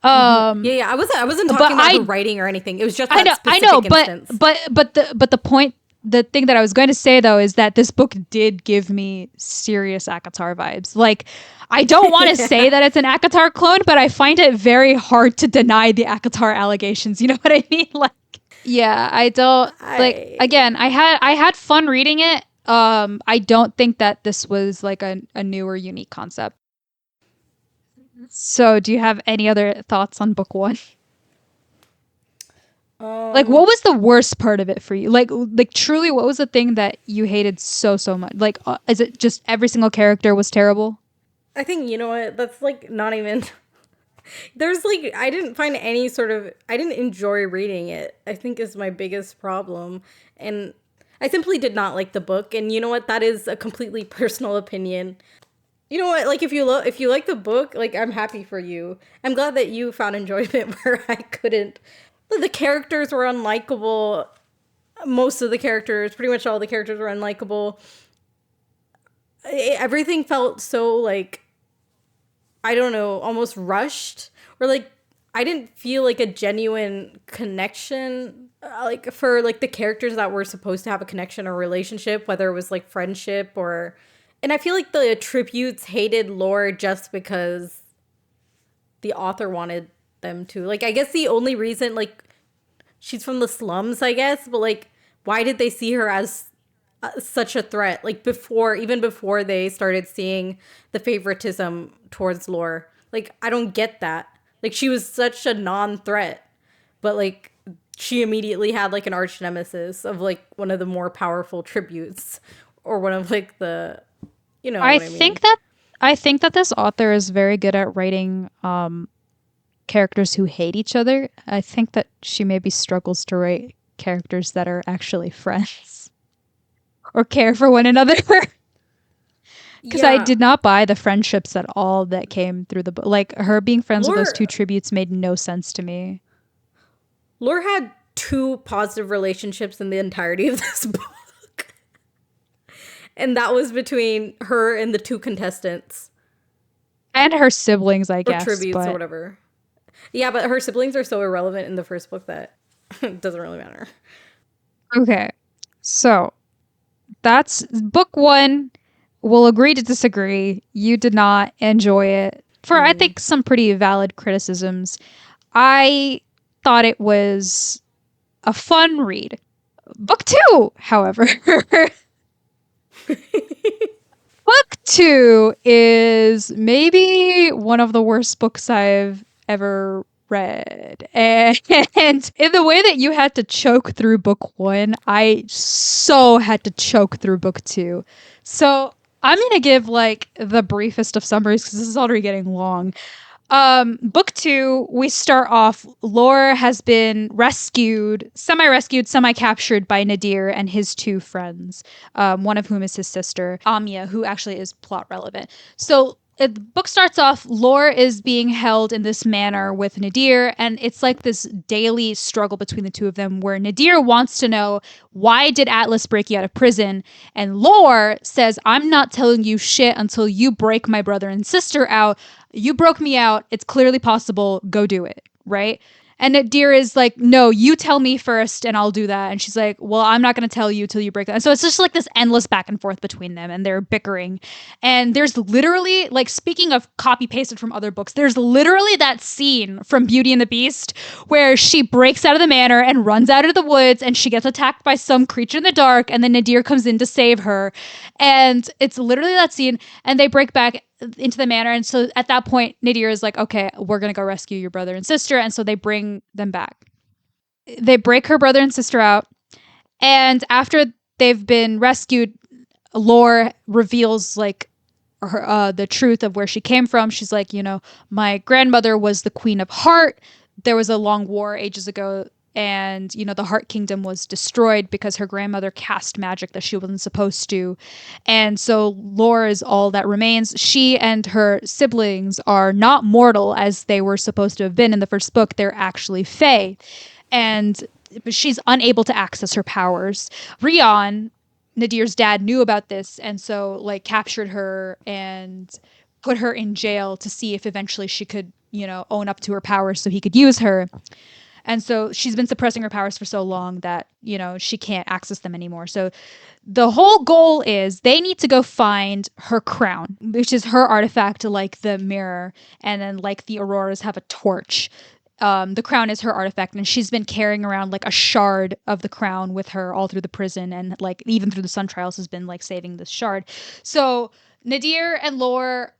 yeah, I wasn't talking about the writing or anything. It was just that I know, specific instance. but the point, the thing that I was going to say though is that this book did give me serious Akatar vibes. Like, I don't want to say that it's an Akatar clone, but I find it very hard to deny the Akatar allegations. You know what I mean? Like, yeah, I don't like. Again, I had fun reading it. I don't think that this was like a new or unique concept. So, do you have any other thoughts on book one? Like, what was the worst part of it for you? Like truly, what was the thing that you hated so much? Like, is it just every single character was terrible? I think, you know what, that's like not even there's like I didn't find any sort of I didn't enjoy reading it, I think, is my biggest problem. And I simply did not like the book, and you know what, that is a completely personal opinion. You know what, like if you like the book, like I'm happy for you. I'm glad that you found enjoyment where I couldn't. The characters were unlikable. Most of the characters, pretty much all the characters were unlikable. Everything felt so like, I don't know, almost rushed, or like I didn't feel like a genuine connection, like for like the characters that were supposed to have a connection or relationship, whether it was like friendship or. And I feel like the tributes hated Lore just because the author wanted them to. Like, I guess the only reason, like, she's from the slums, I guess, but like, why did they see her as such a threat? Like, even before they started seeing the favoritism towards Lore. Like, I don't get that. Like, she was such a non-threat, but like, she immediately had like an arch nemesis of like one of the more powerful tributes, or one of like the, you know I what I mean. think that I think that this author is very good at writing characters who hate each other. I think that she maybe struggles to write characters that are actually friends or care for one another. Because I Yeah, did not buy the friendships at all that came through the book. Like, her being friends with those two Lore tributes made no sense to me. Lore had two positive relationships in the entirety of this book. And that was between her and the two contestants, And her siblings, I or guess. tributes, or But whatever. Yeah, but her siblings are so irrelevant in the first book that it doesn't really matter. okay. So that's book one. We'll agree to disagree. You did not enjoy it for, I think, some pretty valid criticisms. I thought it was a fun read. Book two, however, book two is maybe one of the worst books I've ever read. And in the way that you had to choke through book one, I so had to choke through book two. So I'm going to give like the briefest of summaries because this is already getting long. Book two, we start off. Laura has been semi-rescued, semi-captured by Nadir and his two friends. One of whom is his sister, Amia, who actually is plot relevant. So The book starts off, Lore is being held in this manor with Nadir, and it's like this daily struggle between the two of them where Nadir wants to know, why did Atlas break you out of prison? And Lore says, I'm not telling you shit until you break my brother and sister out. You broke me out. It's clearly possible. Go do it. Right? And Nadir is like, no, you tell me first and I'll do that. And she's like, well, I'm not going to tell you till you break that. And so it's just like this endless back and forth between them and they're bickering. And there's literally, like, speaking of copy pasted from other books, there's literally that scene from Beauty and the Beast where she breaks out of the manor and runs out into the woods and she gets attacked by some creature in the dark. And then Nadir comes in to save her. And it's literally that scene. And they break back into the manor. And so at that point, Nadir is like, okay, we're going to go rescue your brother and sister. And so they bring them back. They break her brother and sister out. And after they've been rescued, Lore reveals like the truth of where she came from. She's like, my grandmother was the Queen of Heart. There was a long war ages ago, and the Heart Kingdom was destroyed because her grandmother cast magic that she wasn't supposed to. And so Lore is all that remains. She and her siblings are not mortal as they were supposed to have been in the first book. They're actually fae. And she's unable to access her powers. Rion, Nadir's dad, knew about this and so like captured her and put her in jail to see if eventually she could, own up to her powers so he could use her. And so she's been suppressing her powers for so long that, she can't access them anymore. So the whole goal is they need to go find her crown, which is her artifact, like the mirror, and then like the Auroras have a torch. The crown is her artifact, and she's been carrying around like a shard of the crown with her all through the prison, and like even through the Sun Trials has been like saving this shard. So Nadir and Lore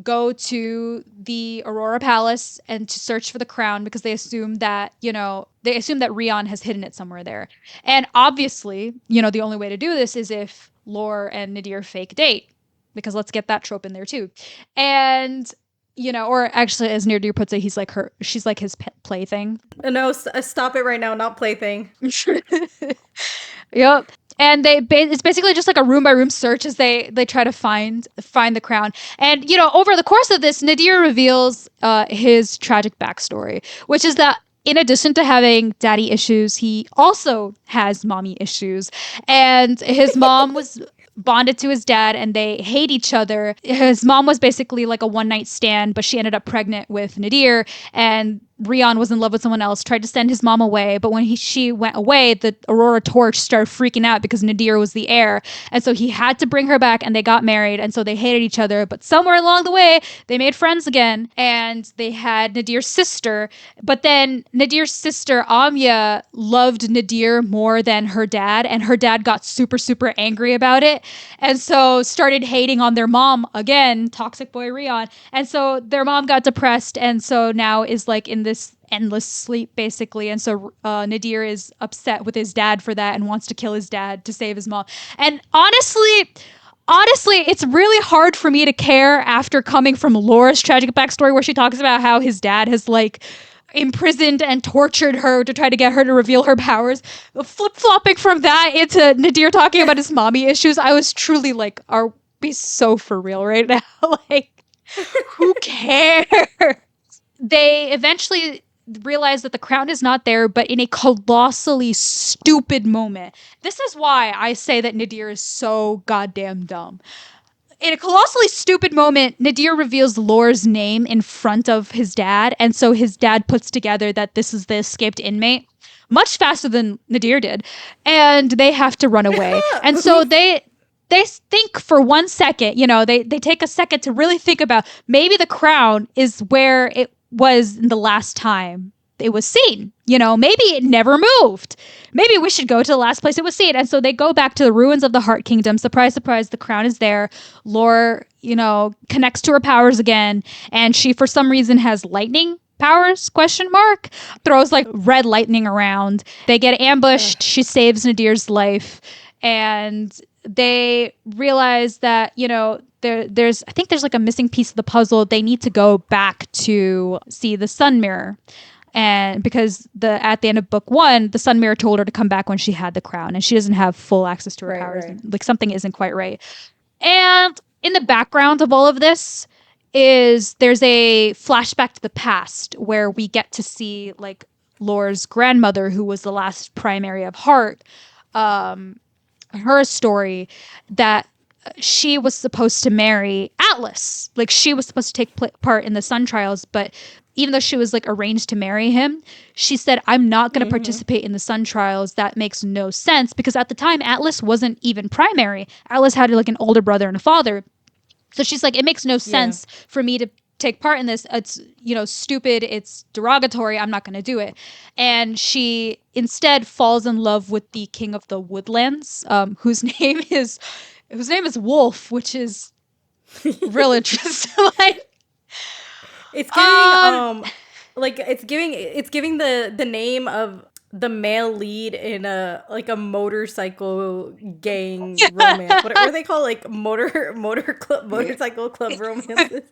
go to the Aurora Palace and to search for the crown because they assume that Rion has hidden it somewhere there. And obviously, the only way to do this is if Lore and Nadir fake date, because let's get that trope in there too. And or actually, as Nadir puts it, she's like his pet plaything. No, stop it right now, not plaything. Yep. And it's basically just like a room by room search as they try to find the crown. And over the course of this, Nadir reveals his tragic backstory, which is that in addition to having daddy issues, he also has mommy issues. And his mom was bonded to his dad and they hate each other. His mom was basically like a one night stand, but she ended up pregnant with Nadir, and Rion was in love with someone else, tried to send his mom away, but when she went away, the Aurora Torch started freaking out because Nadir was the heir, and so he had to bring her back, and they got married, and so they hated each other, but somewhere along the way, they made friends again, and they had Nadir's sister, but then Nadir's sister, Amya, loved Nadir more than her dad, and her dad got super, super angry about it, and so started hating on their mom again, toxic boy Rion, and so their mom got depressed, and so now is like in this endless sleep basically, and so Nadir is upset with his dad for that and wants to kill his dad to save his mom. And honestly, it's really hard for me to care after coming from Laura's tragic backstory where she talks about how his dad has like imprisoned and tortured her to try to get her to reveal her powers. Flip-flopping from that into Nadir talking about his mommy issues, I was truly like, are we so for real right now? Like, who cares? They eventually realize that the crown is not there, but in a colossally stupid moment. This is why I say that Nadir is so goddamn dumb. In a colossally stupid moment, Nadir reveals Lore's name in front of his dad, and so his dad puts together that this is the escaped inmate much faster than Nadir did, and they have to run away. And so they think for 1 second, they take a second to really think about maybe the crown is where it was the last time it was seen. Maybe it never moved. Maybe we should go to the last place it was seen. And so they go back to the ruins of the Heart Kingdom. Surprise, surprise, the crown is there. Lore, connects to her powers again. And she, for some reason, has lightning powers, ? Throws like red lightning around. They get ambushed. She saves Nadir's life. And they realize that, there's like a missing piece of the puzzle. They need to go back to see the sun mirror. And because at the end of book 1, the sun mirror told her to come back when she had the crown, and she doesn't have full access to her powers. Right. Like something isn't quite right. And in the background of all of this is there's a flashback to the past where we get to see like Lore's grandmother, who was the last primary of Heart, um, her story that she was supposed to marry Atlas. Like she was supposed to take part in the Sun Trials, but even though she was like arranged to marry him, she said, "I'm not going to Mm-hmm. participate in the Sun Trials. That makes no sense because at the time Atlas wasn't even primary. Atlas had like an older brother and a father. So she's like, it makes no Yeah. sense for me to take part in this. It's, stupid. It's derogatory. I'm not going to do it." And she instead falls in love with the king of the woodlands, whose name is Wolf, which is real interesting. like, It's giving um, like it's giving the name of the male lead in a motorcycle gang romance. What are they called? Like motorcycle club romances.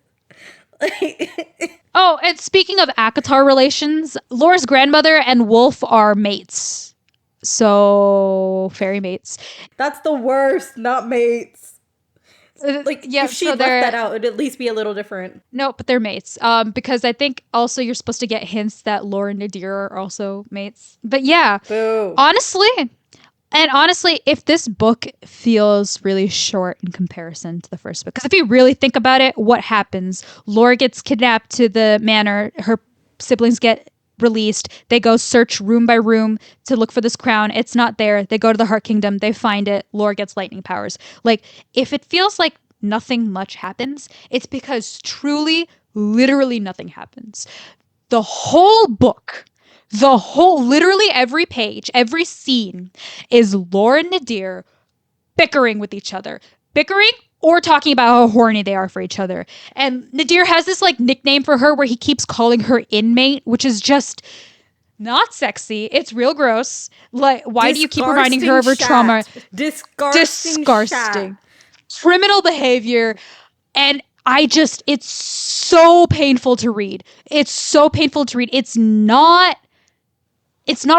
oh, and speaking of Akatar relations, Laura's grandmother and Wolf are mates. So, fairy mates. That's the worst, not mates. Like Yeah, if so she'd left that they're out, it'd at least be a little different. no, but they're mates. Because I think also you're supposed to get hints that Laura and Nadir are also mates. But yeah, Boo. honestly, honestly, if this book feels really short in comparison to the first book, because if you really think about it, what happens? Laura gets kidnapped to the manor. Her siblings get released. They go search room by room to look for this crown. It's not there. They go to the Heart Kingdom. They find it. Laura gets lightning powers. Like, if it feels like nothing much happens, it's because truly, literally nothing happens. The whole book, literally every page, every scene is Laura and Nadir bickering with each other. Bickering or talking about how horny they are for each other. And Nadir has this like nickname for her where he keeps calling her inmate, which is just not sexy. It's real gross. Like, why do you keep reminding her Disgusting of her trauma? shat. Disgusting Disgusting. shat. Criminal behavior. And it's so painful to read. It's so painful to read. It's not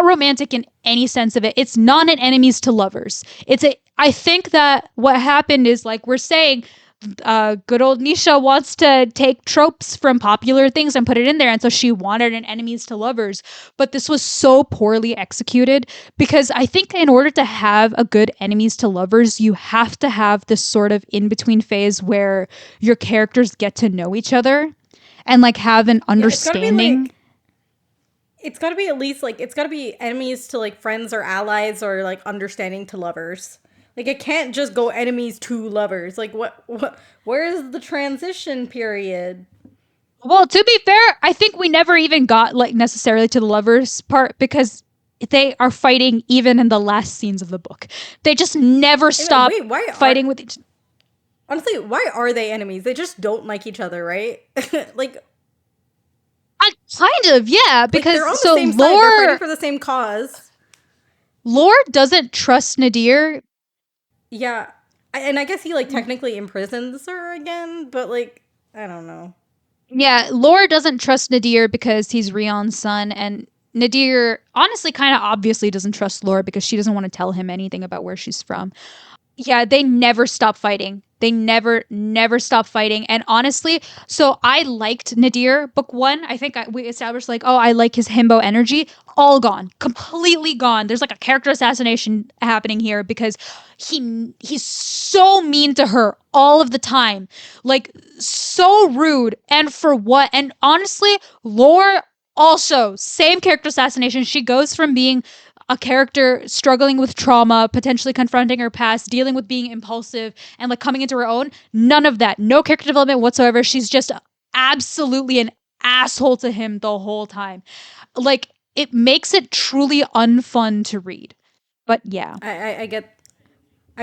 romantic in any sense of it. It's not an enemies to lovers. I think that what happened is, like we're saying, good old Nisha wants to take tropes from popular things and put it in there. And so she wanted an enemies to lovers. But this was so poorly executed because I think in order to have a good enemies to lovers, you have to have this sort of in between phase where your characters get to know each other and like have an Yeah, it's gotta be understanding. like it's got to be at least like it's got to be enemies to like friends or allies or like understanding to lovers. Like it can't just go enemies to lovers. Like what where is the transition period? Well, to be fair, I think we never even got like necessarily to the lovers part because they are fighting even in the last scenes of the book. They just never And stop wait, why are fighting with each. honestly, why are they enemies? They just don't like each other, right? like Kind of, yeah, like they're because on the so same side. They're fighting for the same cause. Lore doesn't trust Nadir. Yeah. And I guess he like technically imprisons her again, but like I don't know. Yeah, Lore doesn't trust Nadir because he's Rion's son, and Nadir honestly kind of obviously doesn't trust Lore because she doesn't want to tell him anything about where she's from. Yeah, they never stop fighting. They never stop fighting. And honestly, so I liked Nadir book one. I think we established like, oh, I like his himbo energy. All gone, completely gone. There's like a character assassination happening here because he's so mean to her all of the time, like so rude. And for what? And honestly, Lore also same character assassination. She goes from being a character struggling with trauma, potentially confronting her past, dealing with being impulsive, and like coming into her own. None of that. No character development whatsoever. She's just absolutely an asshole to him the whole time. Like, it makes it truly unfun to read. But yeah. I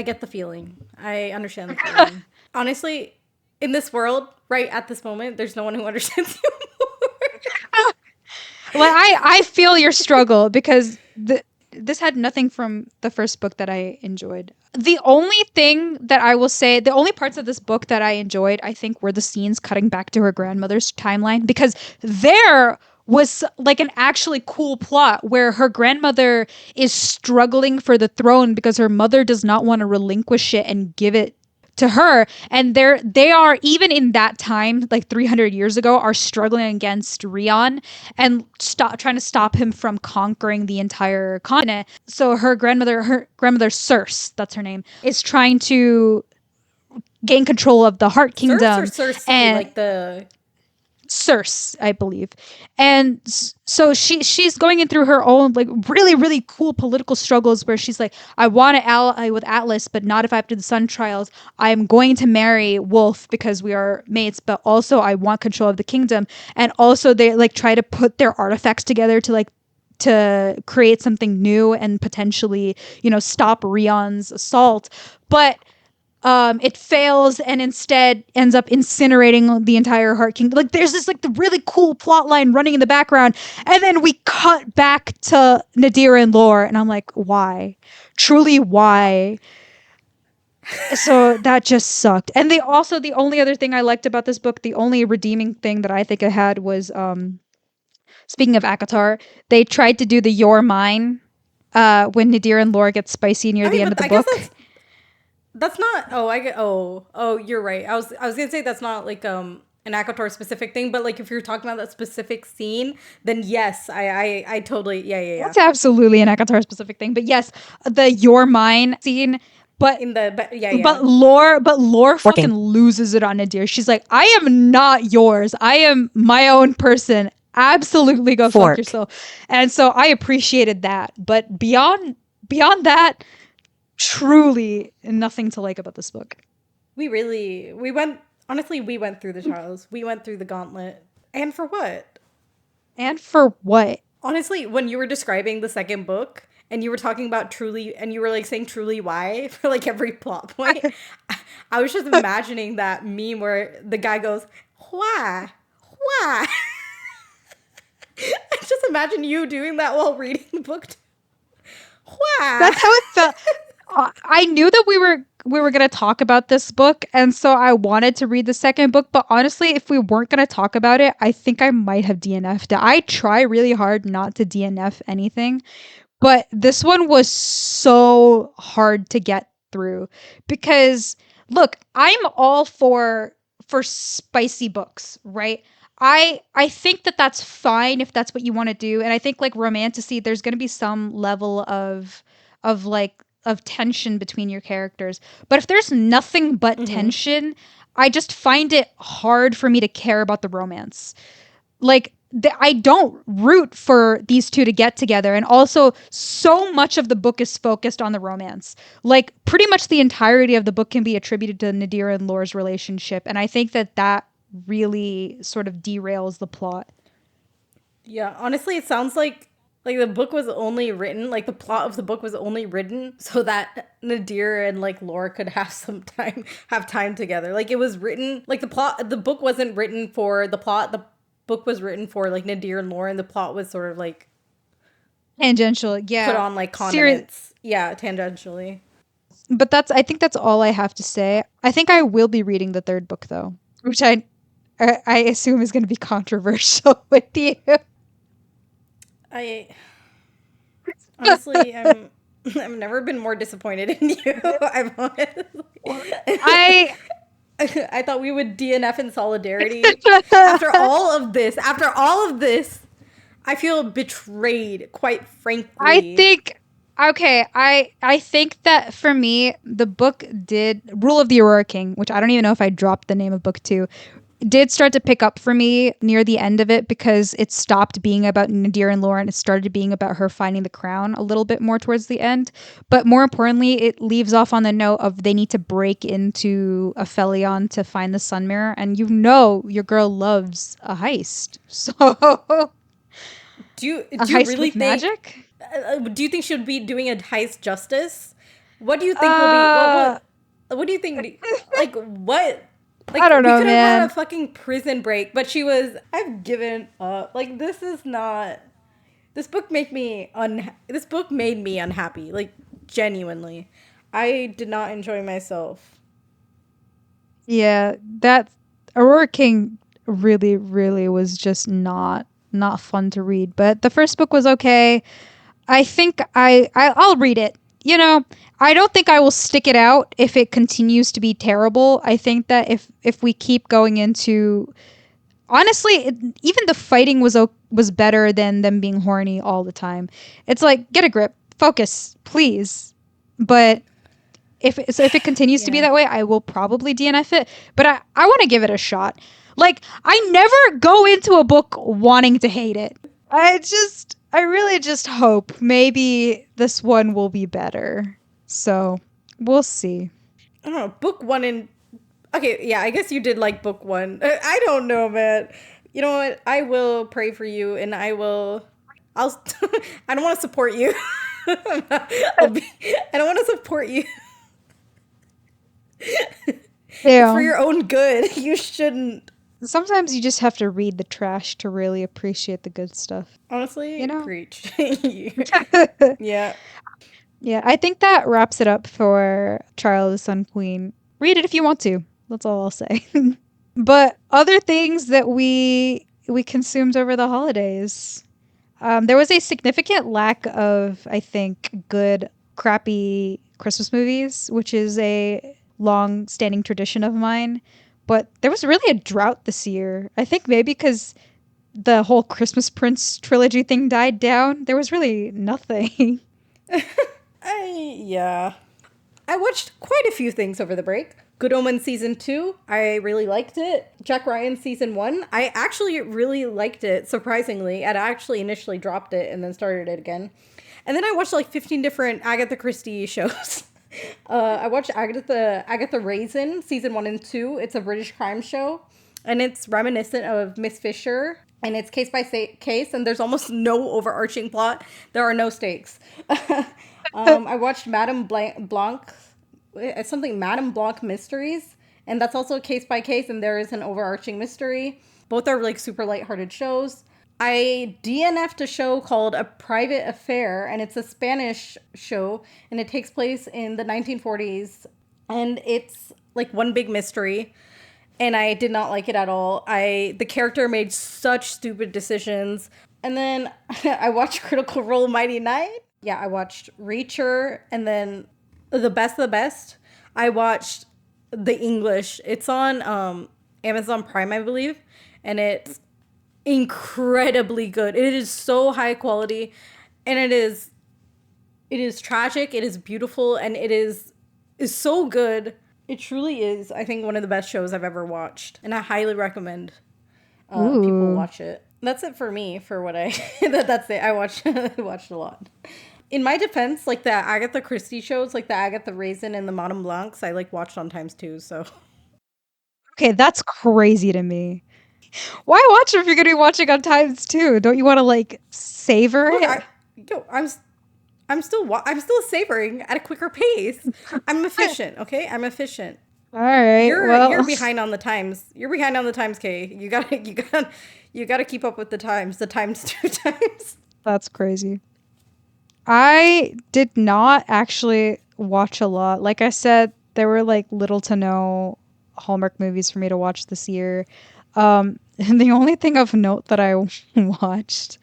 get the feeling. I understand the feeling. Honestly, in this world, right at this moment, there's no one who understands you more. Well, I feel your struggle because this had nothing from the first book that I enjoyed. The only thing that I will say, the only parts of this book that I enjoyed, I think, were the scenes cutting back to her grandmother's timeline because there was like an actually cool plot where her grandmother is struggling for the throne because her mother does not want to relinquish it and give it to her, and they are, even in that time, like 300 years ago, are struggling against Rion and trying to stop him from conquering the entire continent. So her grandmother Circe, that's her name, is trying to gain control of the Heart Circe or Kingdom. Cersei, And like the Circe, I believe. And so she's going in through her own like really really cool political struggles, where she's like, I want to ally with Atlas, but not if I have to do the Sun Trials. I'm going to marry Wolf because we are mates, but also I want control of the kingdom. And also they like try to put their artifacts together to create something new and potentially, stop Rion's assault. But it fails and instead ends up incinerating the entire Heart Kingdom. Like there's this like the really cool plot line running in the background, and then we cut back to Nadir and Lore, and I'm like, why? Truly, why? So that just sucked. And the only other thing I liked about this book, the only redeeming thing that I think it had was, speaking of Akatar, they tried to do the You're Mine when Nadir and Lore get spicy near I the mean, end of but the I guess book. that's not. Oh, I get. Oh, you're right. I was gonna say that's not like an Akator specific thing, but like if you're talking about that specific scene, then yes, I totally yeah. That's absolutely an Akatar specific thing. But yes, the You're Mine scene. But Yeah. Lore fucking Working. loses it on Nadir. She's like, I am not yours. I am my own person. Absolutely go fuck Fork. yourself. And so I appreciated that. But beyond that, truly nothing to like about this book. We went through the trials. We went through the gauntlet. And for what? And for what? Honestly, when you were describing the second book and you were talking about truly, and you were like saying truly why for like every plot point, I was just imagining that meme where the guy goes, why? Why? I just imagine you doing that while reading the book. Why? That's how it felt. I knew that we were going to talk about this book, and so I wanted to read the second book, but honestly, if we weren't going to talk about it, I think I might have DNF'd it. I try really hard not to DNF anything, but this one was so hard to get through because look, I'm all for spicy books, right? I think that that's fine if that's what you want to do, and I think like romantasy, there's going to be some level of tension between your characters. But if there's nothing but tension, I just find it hard for me to care about the romance. Like I don't root for these two to get together, and also so much of the book is focused on the romance. Like pretty much the entirety of the book can be attributed to Nadir and Lore's relationship, and I think that really sort of derails the plot. Yeah, honestly, it sounds like the book was only written, like the plot of the book was only written so that Nadir and like Laura could have time together. Like it was written, like the book wasn't written for the plot. The book was written for like Nadir and Laura, and the plot was sort of like Tangential, yeah. put on like condiments. Yeah, tangentially. But I think that's all I have to say. I think I will be reading the third book though, which I assume is going to be controversial with you. I honestly, I've never been more disappointed in you. I've honestly, I I thought we would DNF in solidarity. After all of this, I feel betrayed, quite frankly. I think okay, I think that for me the book did Rule of the Aurora King, which I don't even know if I dropped the name of book 2, did start to pick up for me near the end of it because it stopped being about Nadir and Lauren. It started being about her finding the crown a little bit more towards the end. But more importantly, it leaves off on the note of they need to break into Aphelion to find the Sun Mirror. And you know your girl loves a heist. So do you a heist really with think magic? do you think she'll be doing a heist justice? What do you think will be what do you think like what like I don't know, we could have man. had a fucking prison break, but she was I've given up. Like this book made me unhappy, like genuinely. I did not enjoy myself. Yeah, that Aurora King really, really was just not fun to read. But the first book was okay. I think I'll read it. you know, I don't think I will stick it out if it continues to be terrible. I think that if we keep going into, honestly, even the fighting was better than them being horny all the time. It's like, get a grip, focus, please. But if it continues to be Yeah. that way, I will probably DNF it. But I want to give it a shot. Like, I never go into a book wanting to hate it. I really just hope maybe this one will be better. So we'll see. I don't know. Book one and okay, yeah, I guess you did like book one. I don't know, man. You know what? I will pray for you, and I will. I'll. I don't want to support you. I'll be. I don't want to support you. It's for Yeah. your own good. You shouldn't. Sometimes you just have to read the trash to really appreciate the good stuff. Honestly, You know? preach. Yeah. Yeah, I think that wraps it up for Trial of the Sun Queen. Read it if you want to. That's all I'll say. But other things that we consumed over the holidays. There was a significant lack of, I think, good, crappy Christmas movies, which is a long standing tradition of mine. But there was really a drought this year. I think maybe because the whole Christmas Prince trilogy thing died down, there was really nothing. Yeah. I watched quite a few things over the break. Good Omens season 2, I really liked it. Jack Ryan season 1, I actually really liked it, surprisingly. I'd actually initially dropped it and then started it again. And then I watched like 15 different Agatha Christie shows. I watched Agatha Raisin season 1 and 2. It's a British crime show, and it's reminiscent of Miss Fisher. And it's case by case, and there's almost no overarching plot. There are no stakes. I watched Blanc, it's something Madame Blanc Mysteries, and that's also case by case, and there is an overarching mystery. Both are like super lighthearted shows. I DNF'd a show called A Private Affair, and it's a Spanish show, and it takes place in the 1940s, and it's like one big mystery, and I did not like it at all. The character made such stupid decisions. And then I watched Critical Role Mighty Nine. Yeah, I watched Reacher, and then The Best of the Best. I watched The English. It's on Amazon Prime, I believe, and it's incredibly good. It is so high quality, and it is tragic, it is beautiful, and it is so good. It truly is, I think, one of the best shows I've ever watched, and I highly recommend people Ooh. watch it. That's it for me for what I that's it. I watched I watched a lot. In my defense, like the Agatha Christie shows, like the Agatha Raisin and the Madame Blancs, I like watched on times too. So Okay, that's crazy to me. Why watch it if you're gonna be watching on times too? Don't you want to like savor look, it? I'm still savoring at a quicker pace. I'm efficient, okay? I'm efficient. All right. You're Well, behind on the times. You're behind on the times, Kay. You gotta keep up with the times. The times two times. that's crazy. I did not actually watch a lot. Like I said, there were like little to no Hallmark movies for me to watch this year. And the only thing of note that I watched,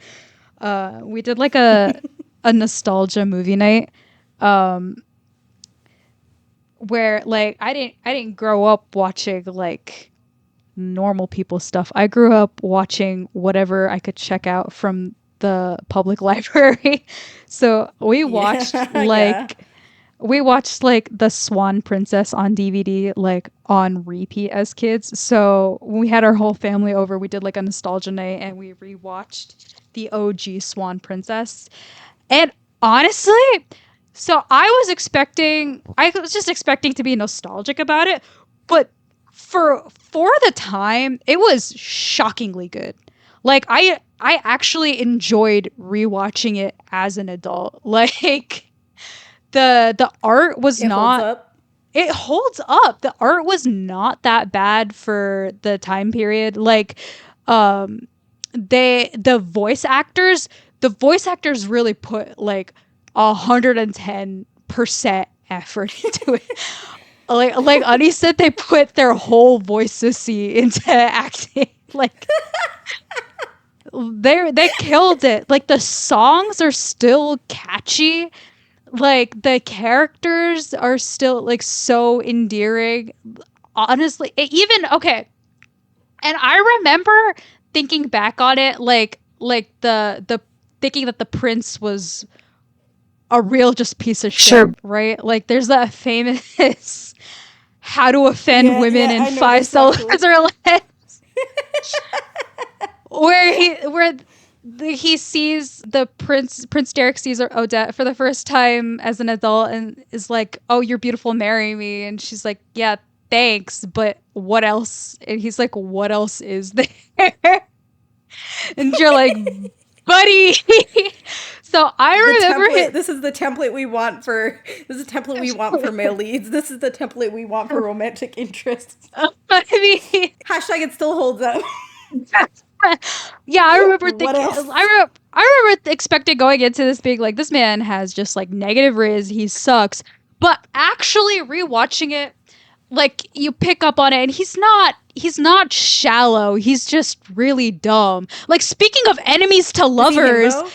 we did like a nostalgia movie night. Um, where like I didn't grow up watching like normal people stuff. I grew up watching whatever I could check out from the public library. So Yeah, yeah. we watched like The Swan Princess on DVD like on repeat as kids. So when we had our whole family over, we did like a nostalgia night and we rewatched the OG Swan Princess. And honestly, so I was just expecting to be nostalgic about it, but for the time, it was shockingly good. Like I actually enjoyed rewatching it as an adult. Like the art was It holds not, up. it holds up. The art was not that bad for the time period. Like um the voice actors really put like 110% effort into it. Like Ani said, they put their whole voices into acting. Like they killed it. Like the songs are still catchy. Like the characters are still like so endearing. Honestly, even okay. And I remember thinking back on it, like the thinking that the prince was a real just piece of shit, Sure. right? Like there's that famous how to offend Yeah, women yeah, in I know five this actually. syllables or less, where he sees the Prince Derek sees Odette for the first time as an adult and is like, "Oh, you're beautiful, marry me." And she's like, "Yeah, thanks, but what else?" And he's like, "What else is there?" And you're like, "Buddy." So I The remember template. it. This is the template we want for. This is the template we want for male leads. This is the template we want for romantic interests. I mean, Hashtag it still holds up. yeah, I remember What thinking. else? I remember expecting going into this being like, this man has just like negative riz. He sucks. But actually rewatching it, like you pick up on it, and he's not shallow. He's just really dumb. Like speaking of enemies to Is he lovers, himbo?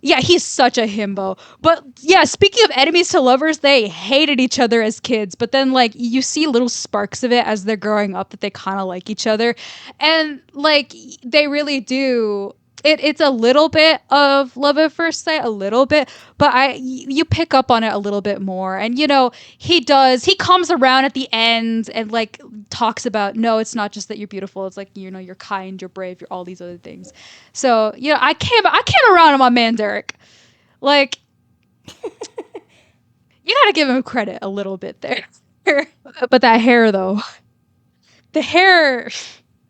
yeah, he's such a himbo. But yeah, speaking of enemies to lovers, they hated each other as kids. But then, like, you see little sparks of it as they're growing up that they kind of like each other. And, like, they really do. It's a little bit of love at first sight, a little bit, but you pick up on it a little bit more. And he comes around at the end and like talks about, no, it's not just that you're beautiful, it's like, you're kind, you're brave, you're all these other things. So, I came around on my man Derek. Like, you gotta give him credit a little bit there. But that hair though. The hair.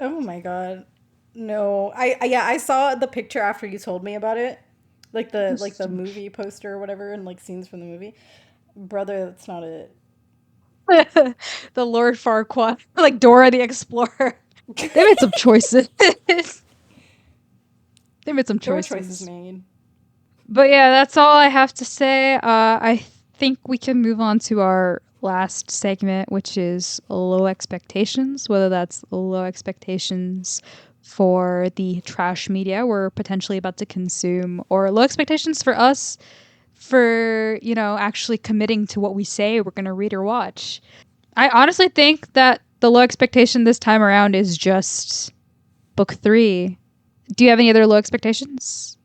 Oh my god. No. I saw the picture after you told me about it. Like the movie poster or whatever and like scenes from the movie. Brother, that's not it. The Lord Farquaad. Like Dora the Explorer. They made some choices. They made some There were choices choices. made. But yeah, that's all I have to say. I think we can move on to our last segment, which is low expectations, whether that's low expectations for the trash media we're potentially about to consume, or low expectations for us for, actually committing to what we say we're going to read or watch. I honestly think that the low expectation this time around is just book 3. Do you have any other low expectations?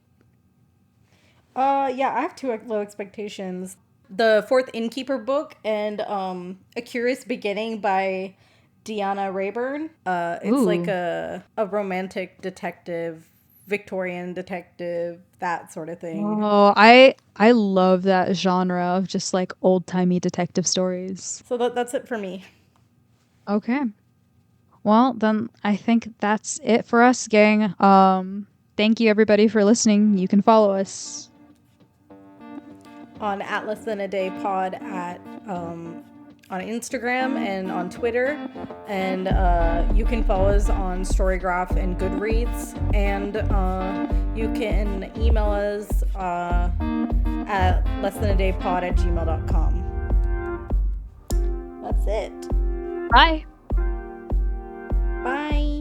Yeah, I have two low expectations. The fourth Innkeeper book and A Curious Beginning by Deanna Rayburn. It's like Ooh. a romantic detective, Victorian detective, that sort of thing. Oh, I love that genre of just like old-timey detective stories. So that's it for me. Okay. Well, then I think that's it for us, gang. Thank you everybody for listening. You can follow us. On At Less Than a Day Pod on Instagram and on Twitter. And you can follow us on Storygraph and Goodreads. And you can email us at lessthanadaypod@gmail.com. That's it. Bye. Bye.